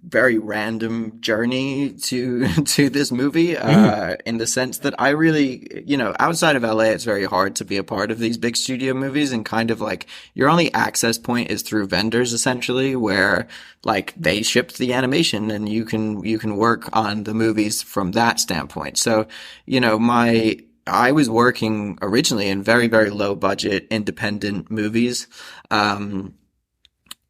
very random journey to this movie, in the sense that I really, outside of LA, it's very hard to be a part of these big studio movies, and kind of like your only access point is through vendors, essentially, where like they shipped the animation and you can work on the movies from that standpoint. So, I was working originally in very, very low budget independent movies,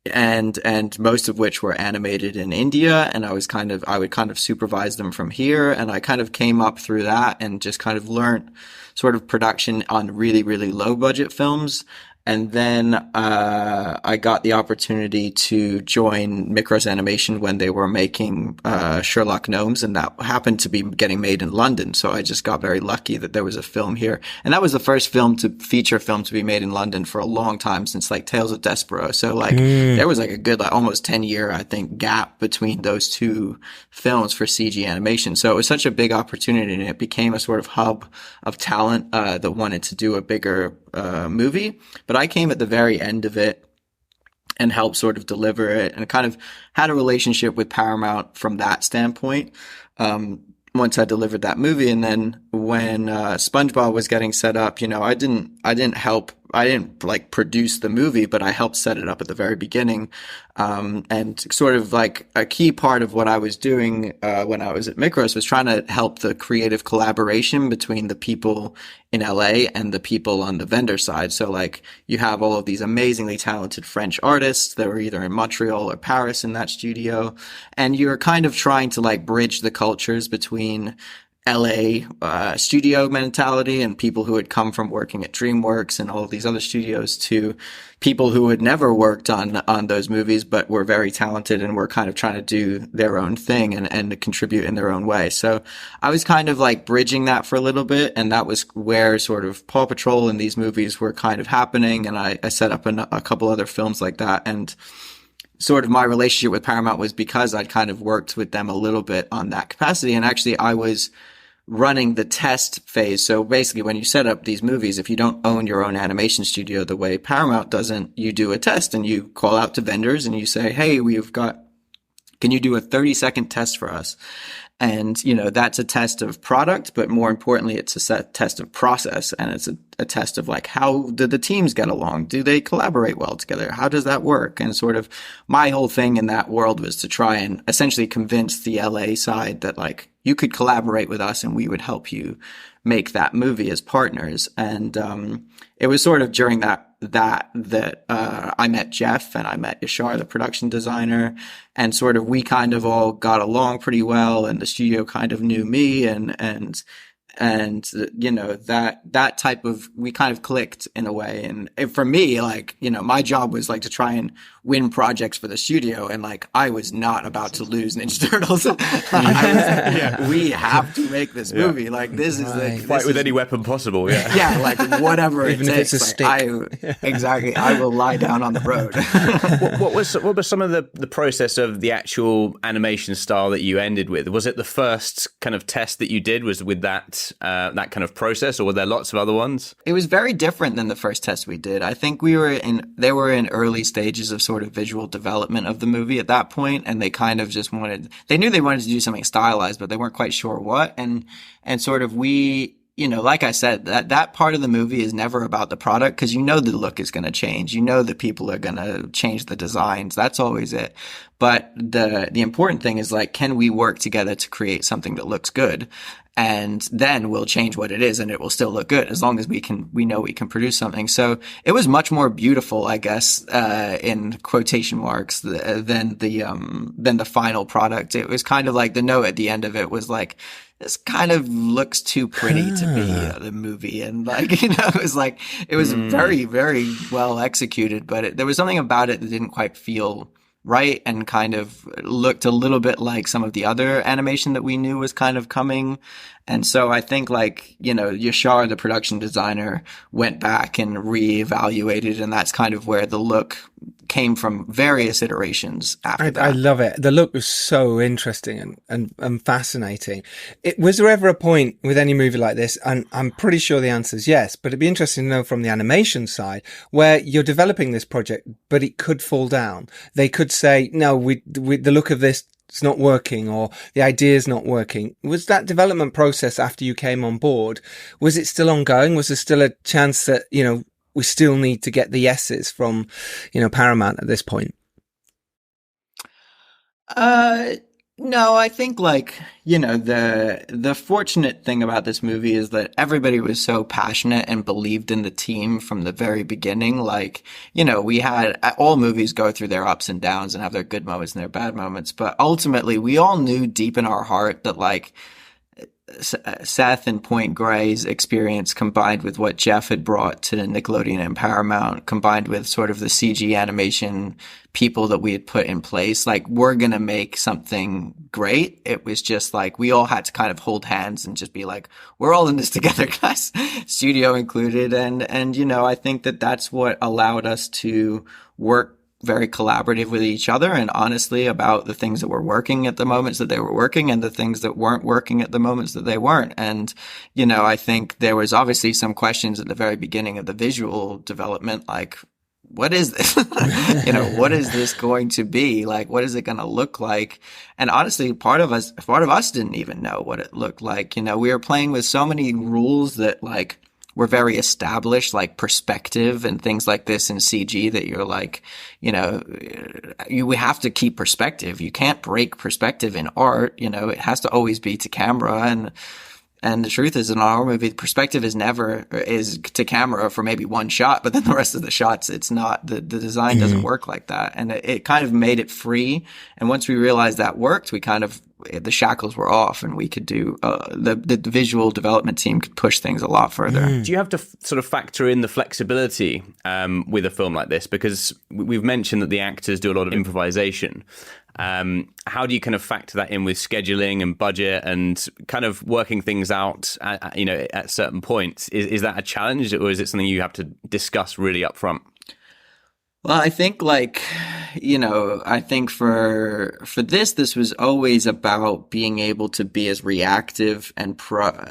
and most of which were animated in India, and I would kind of supervise them from here, and I kind of came up through that and just kind of learned sort of production on really, really low budget films. And then I got the opportunity to join Micros Animation when they were making Sherlock Gnomes, and that happened to be getting made in London. So I just got very lucky that there was a film here. And that was the first feature film to be made in London for a long time, since like Tales of Despero. So there was like a good almost 10-year, I think, gap between those two films for CG animation. So it was such a big opportunity, and it became a sort of hub of talent that wanted to do a bigger movie. But I came at the very end of it and helped sort of deliver it, and kind of had a relationship with Paramount from that standpoint. Once I delivered that movie, and then when SpongeBob was getting set up, I didn't like produce the movie, but I helped set it up at the very beginning. And sort of like a key part of what I was doing when I was at Micros was trying to help the creative collaboration between the people in LA and the people on the vendor side. So like you have all of these amazingly talented French artists that were either in Montreal or Paris in that studio, and you're kind of trying to like bridge the cultures between LA studio mentality and people who had come from working at DreamWorks and all of these other studios to people who had never worked on those movies but were very talented and were kind of trying to do their own thing and contribute in their own way. So I was kind of like bridging that for a little bit, and that was where sort of Paw Patrol and these movies were kind of happening, and I set up a couple other films like that. And sort of my relationship with Paramount was because I'd kind of worked with them a little bit on that capacity, and actually I was running the test phase. So basically when you set up these movies, if you don't own your own animation studio the way Paramount doesn't, you do a test and you call out to vendors and you say, hey, can you do a 30-second test for us? And, that's a test of product, but more importantly, it's a test of process. And it's a test of like, how do the teams get along? Do they collaborate well together? How does that work? And sort of my whole thing in that world was to try and essentially convince the LA side that like, you could collaborate with us and we would help you make that movie as partners. And it was sort of during that I met Jeff and I met Yashar, the production designer, and sort of we kind of all got along pretty well, and the studio kind of knew me, and that type of, we kind of clicked in a way. And for me, like, my job was like to try and win projects for the studio, and like I was not about to lose Ninja Turtles. We have to make this movie. Like this is like fight with any weapon possible. Yeah, yeah, like whatever even it if takes. It's a stick. Exactly. I will lie down on the road. What was some of the process of the actual animation style that you ended with? Was it the first kind of test that you did was with that that kind of process, or were there lots of other ones? It was very different than the first test we did. I think they were in early stages of sort of visual development of the movie at that point, and they kind of just they knew they wanted to do something stylized, but they weren't quite sure what. And sort of like I said, that part of the movie is never about the product, because the look is going to change. That people are going to change the designs. That's always it. But the important thing is, like, can we work together to create something that looks good? And then we'll change what it is, and it will still look good as long as we know we can produce something. So it was much more beautiful, I guess, in quotation marks, than the final product. It was kind of like the note at the end of it was like, this kind of looks too pretty to be the movie. And like, it was very, very well executed, but there was something about it that didn't quite feel right, and kind of looked a little bit like some of the other animation that we knew was kind of coming. And so I think, like, Yashar, the production designer, went back and reevaluated, and that's kind of where the look came from various iterations after that. I love it. The look was so interesting and fascinating. Was there ever a point with any movie like this, and I'm pretty sure the answer is yes, but it'd be interesting to know from the animation side, where you're developing this project, but it could fall down. They could say, no, the look of this, it's not working, or the idea is not working. Was that development process after you came on board, was it still ongoing? Was there still a chance that, we still need to get the yeses from, Paramount at this point? No, I think, like, the fortunate thing about this movie is that everybody was so passionate and believed in the team from the very beginning. Like, we had, all movies go through their ups and downs and have their good moments and their bad moments, but ultimately we all knew deep in our heart that, like, Seth and Point Grey's experience, combined with what Jeff had brought to Nickelodeon and Paramount, combined with sort of the CG animation people that we had put in place, like, we're going to make something great. It was just like, we all had to kind of hold hands and just be like, we're all in this together, guys, studio included. And, I think that that's what allowed us to work very collaborative with each other, and honestly about the things that were working at the moments that they were working, and the things that weren't working at the moments that they weren't. And, I think there was obviously some questions at the very beginning of the visual development, like, what is this? What is this going to be? Like, what is it going to look like? And honestly, part of us didn't even know what it looked like. We were playing with so many rules that, like, were very established, like perspective and things like this in CG, that you're like, we have to keep perspective. You can't break perspective in art. It has to always be to camera. And the truth is, in our movie, perspective is to camera for maybe one shot, but then the rest of the shots, it's not, the design doesn't work like that. And it kind of made it free. And once we realized that worked, the shackles were off, and we could do, the visual development team could push things a lot further. Do you have to sort of factor in the flexibility with a film like this? Because we've mentioned that the actors do a lot of improvisation. How do you kind of factor that in with scheduling and budget and kind of working things out at certain points? Is that a challenge, or is it something you have to discuss really up front? Well, I think, like, I think for this was always about being able to be as reactive and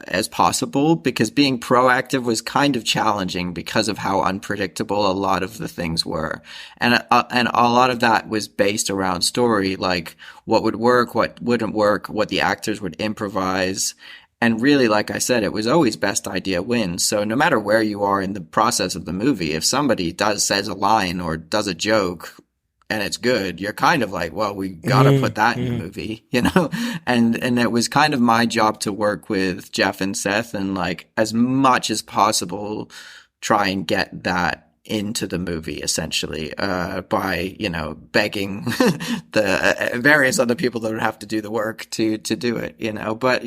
as possible, because being proactive was kind of challenging because of how unpredictable a lot of the things were. And a lot of that was based around story, like what would work, what wouldn't work, what the actors would improvise. And really, like I said, it was always best idea wins. So no matter where you are in the process of the movie, if somebody says a line or does a joke and it's good, you're kind of like, well, we gotta put that in the movie, And it was kind of my job to work with Jeff and Seth, and, like, as much as possible try and get that into the movie, essentially, by, begging the various other people that would have to do the work to do it, But,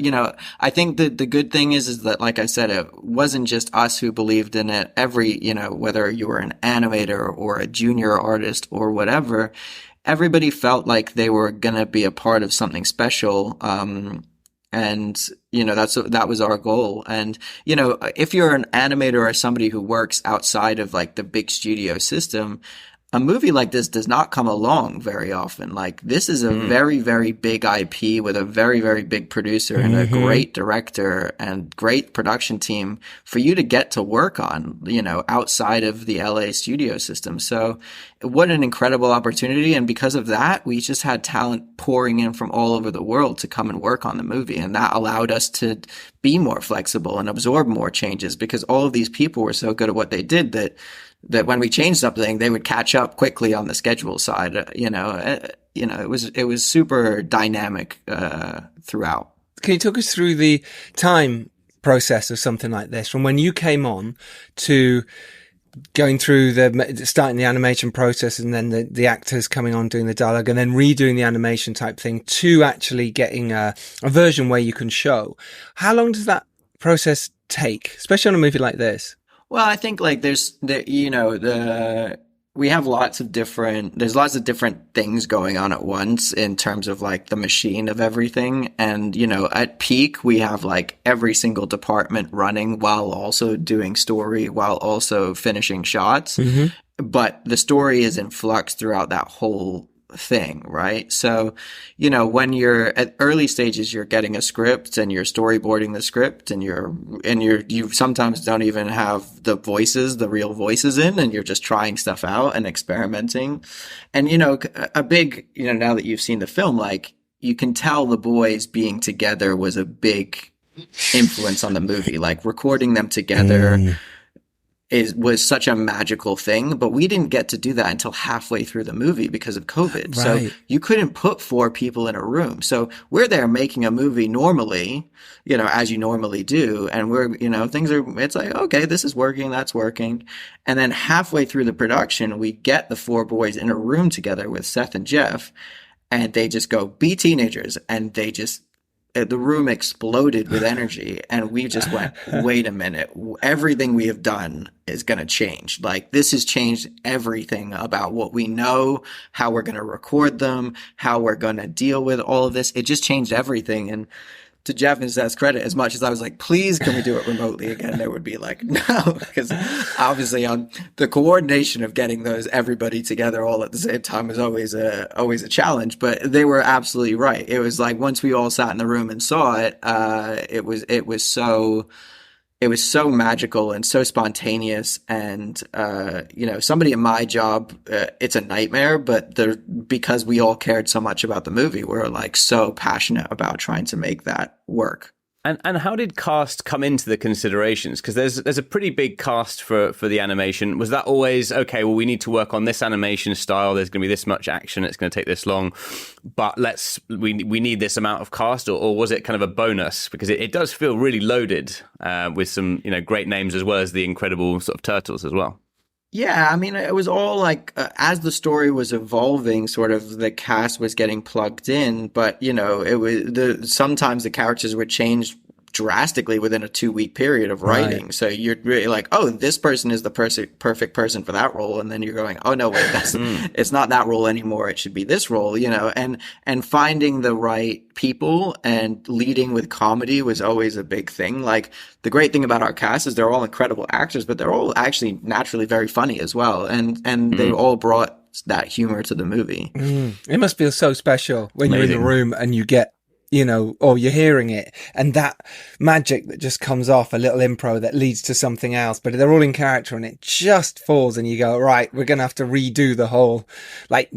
I think that the good thing is that, like I said, it wasn't just us who believed in it. Every, whether you were an animator or a junior artist or whatever, everybody felt like they were gonna be a part of something special. And, that was our goal. And, if you're an animator or somebody who works outside of, like, the big studio system, a movie like this does not come along very often. Like, this is a very, very big IP with a very, very big producer and a great director and great production team for you to get to work on, you know, outside of the LA studio system. So what an incredible opportunity. And because of that, we just had talent pouring in from all over the world to come and work on the movie. And that allowed us to be more flexible and absorb more changes, because all of these people were so good at what they did that when we changed something, they would catch up quickly on the schedule side. It was super dynamic throughout. Can you talk us through the time process of something like this, from when you came on to going through starting the animation process, and then the actors coming on doing the dialogue, and then redoing the animation type thing, to actually getting a version where you can show? How long does that process take, especially on a movie like this? Well, I think like there's lots of different things going on at once in terms of like the machine of everything. And, you know, at peak, we have like every single department running while also doing story, while also finishing shots. But the story is in flux throughout that whole thing, right? So, you know, when you're at early stages, you're getting a script and you're storyboarding the script, and you sometimes don't even have the real voices in, and you're just trying stuff out and experimenting. And, you know, now that you've seen the film, like, you can tell the boys being together was a big influence on the movie. Like, recording them together was such a magical thing, but we didn't get to do that until halfway through the movie because of COVID. Right. So you couldn't put 4 people in a room. So we're there making a movie normally, you know, as you normally do. And we're, you know, it's like, okay, this is working, that's working. And then halfway through the production, we get the 4 boys in a room together with Seth and Jeff, and they just go, be teenagers. And the room exploded with energy, and we just went, wait a minute, everything we have done is going to change. Like, this has changed everything about what we know, how we're going to record them, how we're going to deal with all of this. It just changed everything. And to Jeff and Seth's credit, as much as I was like, please, can we do it remotely again? They would be like, no, because obviously the coordination of getting everybody together all at the same time is always a challenge. But they were absolutely right. It was like, once we all sat in the room and saw it, it was so magical and so spontaneous. And, you know, somebody in my job, it's a nightmare, but because we all cared so much about the movie, we're like so passionate about trying to make that work. And how did cast come into the considerations? Because there's a pretty big cast for the animation. Was that always, okay, well, we need to work on this animation style, there's going to be this much action, it's going to take this long, but we need this amount of cast, or was it kind of a bonus? Because it does feel really loaded with some, you know, great names, as well as the incredible sort of turtles as well. Yeah, I mean, it was all like, as the story was evolving, sort of the cast was getting plugged in, but, you know, sometimes the characters would change drastically within a 2-week period of writing. Right. So you're really like, oh, this person is the perfect person for that role. And then you're going, oh, no, wait, it's not that role anymore. It should be this role, you know, and finding the right people and leading with comedy was always a big thing. Like, the great thing about our cast is they're all incredible actors, but they're all actually naturally very funny as well. And they all brought that humor to the movie. It must feel so special when Amazing. You're in the room and you get, you know, or you're hearing it, and that magic that just comes off, a little impro that leads to something else, but they're all in character and it just falls, and you go, right, we're going to have to redo the whole, like,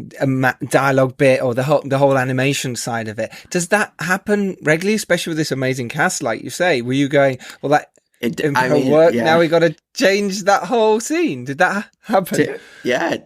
dialogue bit, or the whole animation side of it. Does that happen regularly, especially with this amazing cast, like you say? Were you going, well, that improv work, yeah. Now we got to change that whole scene? Did that happen?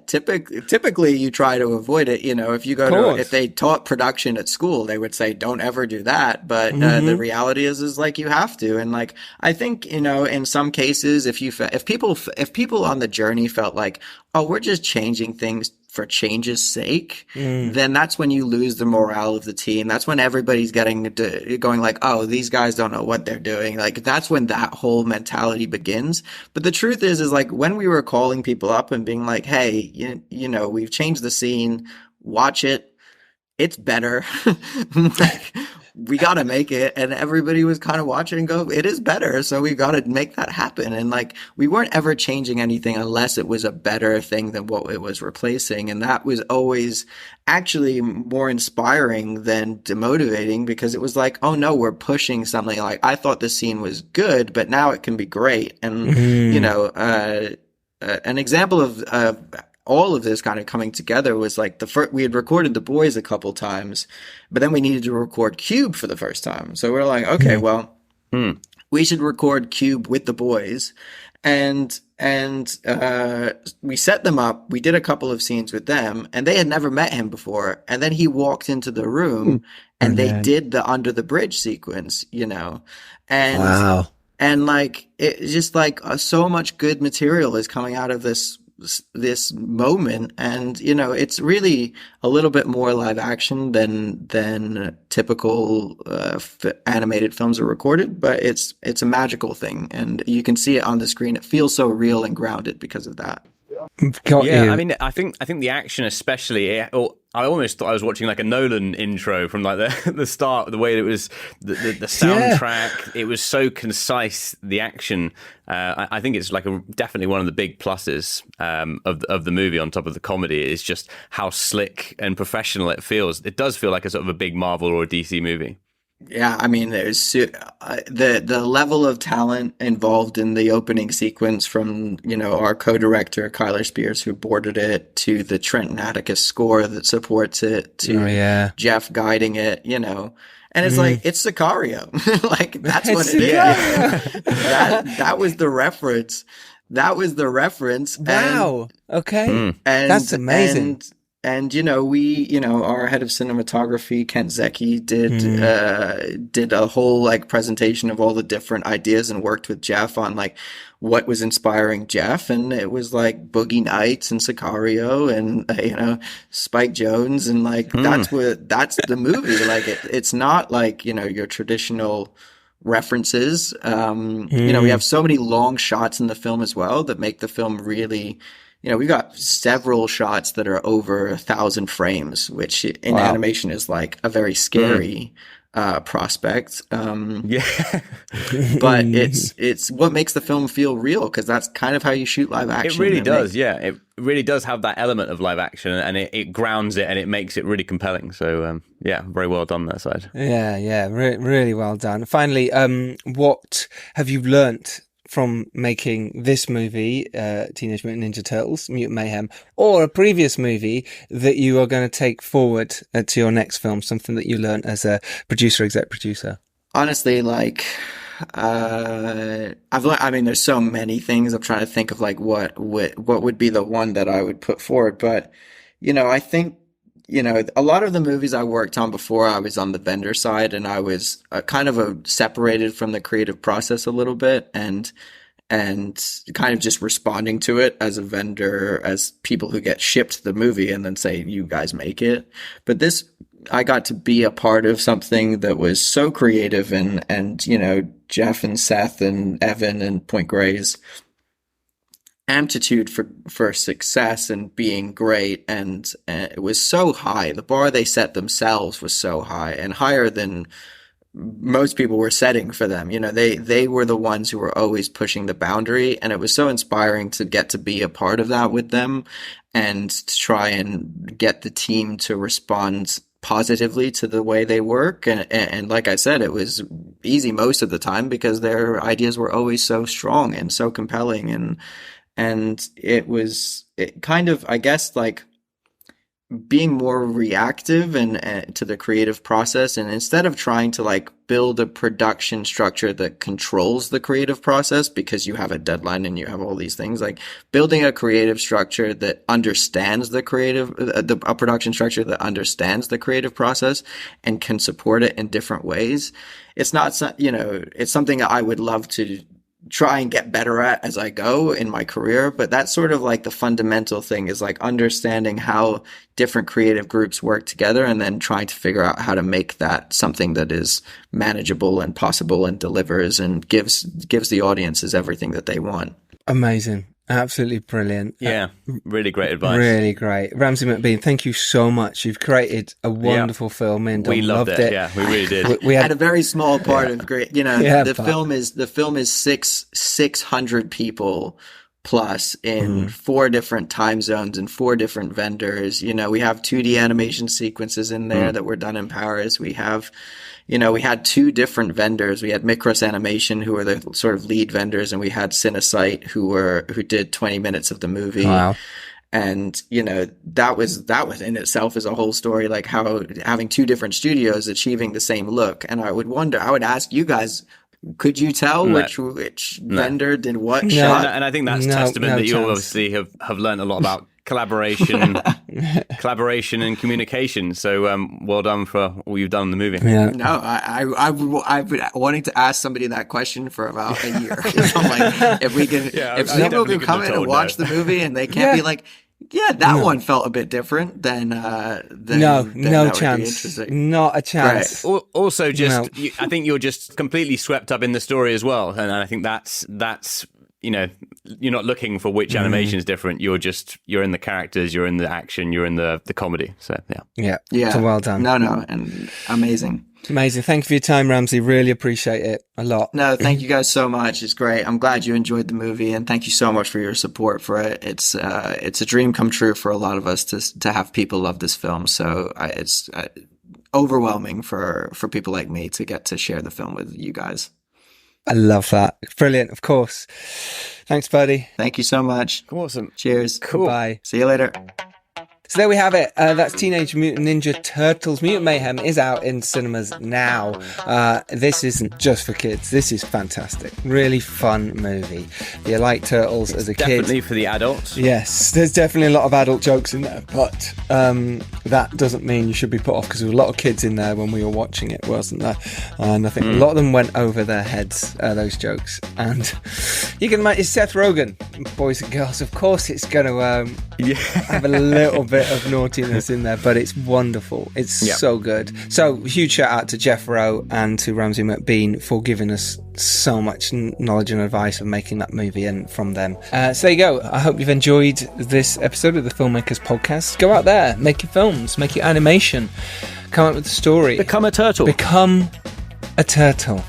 Typically you try to avoid it. You know, if they taught production at school, they would say, don't ever do that. But the reality is like, you have to. And like, I think, you know, in some cases, if people on the journey felt like, oh, we're just changing things for change's sake, then that's when you lose the morale of the team. That's when everybody's going like, oh, these guys don't know what they're doing. Like, that's when that whole mentality begins. But the truth is like, when we were calling people up and being like, hey, you know, we've changed the scene, watch it, it's better. Like, we got to make it. And everybody was kind of watching and go, it is better. So we got to make that happen. And like, we weren't ever changing anything unless it was a better thing than what it was replacing. And that was always actually more inspiring than demotivating, because it was like, oh no, we're pushing something. Like, I thought this scene was good, but now it can be great. And, you know, an example of all of this kind of coming together was like we had recorded The Boys a couple times, but then we needed to record Cube for the first time. So we're like, okay, well, we should record Cube with The Boys. And we set them up. We did a couple of scenes with them, and they had never met him before. And then he walked into the room and they did the Under the Bridge sequence, you know, and, wow. And like, it's just like so much good material is coming out of this moment. And, you know, it's really a little bit more live action than typical animated films are recorded, but it's a magical thing, and you can see it on the screen. It feels so real and grounded because of that. Yeah, I mean, I think the action, especially, I almost thought I was watching like a Nolan intro from like the start. The way it was, the soundtrack, it was so concise. The action, I think it's like definitely one of the big pluses of the movie. On top of the comedy, is just how slick and professional it feels. It does feel like a sort of a big Marvel or a DC movie. Yeah, I mean, there's the level of talent involved in the opening sequence, from, you know, our co-director Kyler Spears, who boarded it, to the Trenton Atticus score that supports it, to Jeff guiding it, you know. And it's like, it's Sicario. Like, that's what it is. That was the reference. That was the reference. Wow. Okay. And that's amazing. And, you know, our head of cinematography, Kent Zecchi, did a whole like presentation of all the different ideas, and worked with Jeff on like what was inspiring Jeff. And it was like Boogie Nights and Sicario and, you know, Spike Jones. And like, that's the movie. Like, it's not like, you know, your traditional references. You know, we have so many long shots in the film as well that make the film really, you know, we've got several shots that are over 1,000 frames, which in animation is like a very scary prospect. But it's what makes the film feel real, because that's kind of how you shoot live action. It really does, yeah. It really does have that element of live action, and it grounds it, and it makes it really compelling. So, yeah, very well done that side. Yeah, really well done. Finally, what have you learnt from making this movie, Teenage Mutant Ninja Turtles, Mutant Mayhem, or a previous movie that you are going to take forward to your next film, something that you learned as a exec producer? Honestly, like, I've learned, I mean, there's so many things. I'm trying to think of like what would be the one that I would put forward. But, you know, I think, you know, a lot of the movies I worked on before, I was on the vendor side, and I was kind of separated from the creative process a little bit, and kind of just responding to it as a vendor, as people who get shipped the movie and then say, you guys make it. But this, I got to be a part of something that was so creative, and you know, Jeff and Seth and Evan and Point Grey's amplitude for success and being great, and it was so high. The bar they set themselves was so high, and higher than most people were setting for them. You know, they were the ones who were always pushing the boundary, and it was so inspiring to get to be a part of that with them, and to try and get the team to respond positively to the way they work. And like I said, it was easy most of the time, because their ideas were always so strong and so compelling, and it kind of, I guess, like being more reactive and to the creative process. And instead of trying to like build a production structure that controls the creative process, because you have a deadline and you have all these things, like building a creative structure that understands a production structure that understands the creative process and can support it in different ways. It's not, you know, it's something I would love to try and get better at as I go in my career. But that's sort of like the fundamental thing, is like understanding how different creative groups work together, and then trying to figure out how to make that something that is manageable and possible and delivers and gives the audiences everything that they want. Amazing. Absolutely brilliant. Yeah, really great advice. Really great. Ramsay McBean, thank you so much. You've created a wonderful film. Me and Dom we loved it. Yeah, we really did. We had a very small part of great. The film is 600 people plus in 4 different time zones and 4 different vendors. We have 2D animation sequences in there that were done in Paris. We have, we had 2 different vendors. We had Micros Animation, who were the sort of lead vendors, and we had Cinesight, who did 20 minutes of the movie. Wow. And, that was in itself is a whole story, like how having 2 different studios achieving the same look. And I would ask you guys, could you tell which vendor did what shot? And I think that's testament that you obviously have learned a lot about collaboration and communication. So well done for all you've done in the movie. Yeah. No, I've been wanting to ask somebody that question for about a year. I'm like, if people can come in and watch the movie and they can't be like, that one felt a bit different, then no chance. Not a chance. Right. Also, I think you're just completely swept up in the story as well, and I think that's you're not looking for which animation is different. You're in the characters, you're in the action, you're in the comedy. So yeah. So well done. No, and amazing. Amazing. Thank you for your time, Ramsay. Really appreciate it a lot. No, thank you guys so much. It's great. I'm glad you enjoyed the movie, and thank you so much for your support for it. It's a dream come true for a lot of us to have people love this film. So it's overwhelming for people like me to get to share the film with you guys. I love that. Brilliant. Of course. Thanks, buddy. Thank you so much. Awesome. Cheers. Cool. Bye. See you later. So there we have it. That's Teenage Mutant Ninja Turtles. Mutant Mayhem is out in cinemas now. This isn't just for kids. This is fantastic. Really fun movie. If you like Turtles as a kid. Definitely for the adults. Yes, there's definitely a lot of adult jokes in there, but that doesn't mean you should be put off, because there were a lot of kids in there when we were watching it, wasn't there? And I think a lot of them went over their heads, those jokes. And you can imagine, it's Seth Rogen, boys and girls. Of course it's going to have a little bit of naughtiness in there, but it's wonderful. It's so good. So huge shout out to Jeff Rowe and to Ramsay McBean for giving us so much knowledge and advice of making that movie, and from them. So there you go. I hope you've enjoyed this episode of the Filmmakers Podcast. Go out there, make your films, make your animation, come up with a story. Become a turtle. Become a turtle.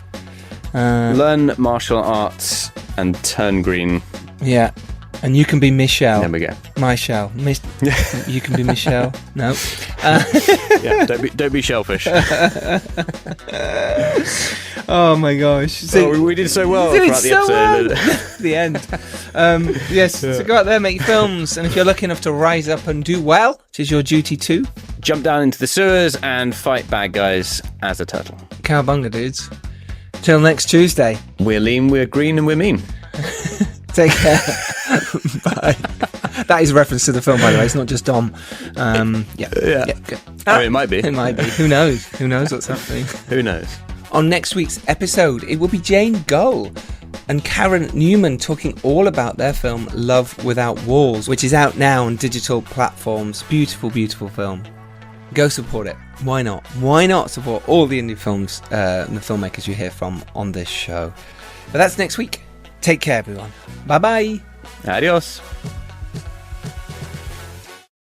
Learn martial arts and turn green. Yeah. And you can be Michelle. There we go. Michelle. You can be Michelle. No. Don't be shellfish. Oh my gosh. So, we did so well throughout the episode. Well. The end. Yes. So go out there, make films, and if you're lucky enough to rise up and do well, which is your duty too, jump down into the sewers and fight bad guys as a turtle. Cowabunga, dudes. Till next Tuesday. We're lean, we're green, and we're mean. Take care. Bye. That is a reference to the film, by the way. It's not just Dom. Yeah. Good. Oh, it might be. It might be. Who knows? Who knows what's happening? Who knows? On next week's episode, it will be Jane Gull and Karen Newman talking all about their film Love Without Walls, which is out now on digital platforms. Beautiful, beautiful film. Go support it. Why not? Why not support all the indie films and the filmmakers you hear from on this show? But that's next week. Take care, everyone. Bye-bye. Adios.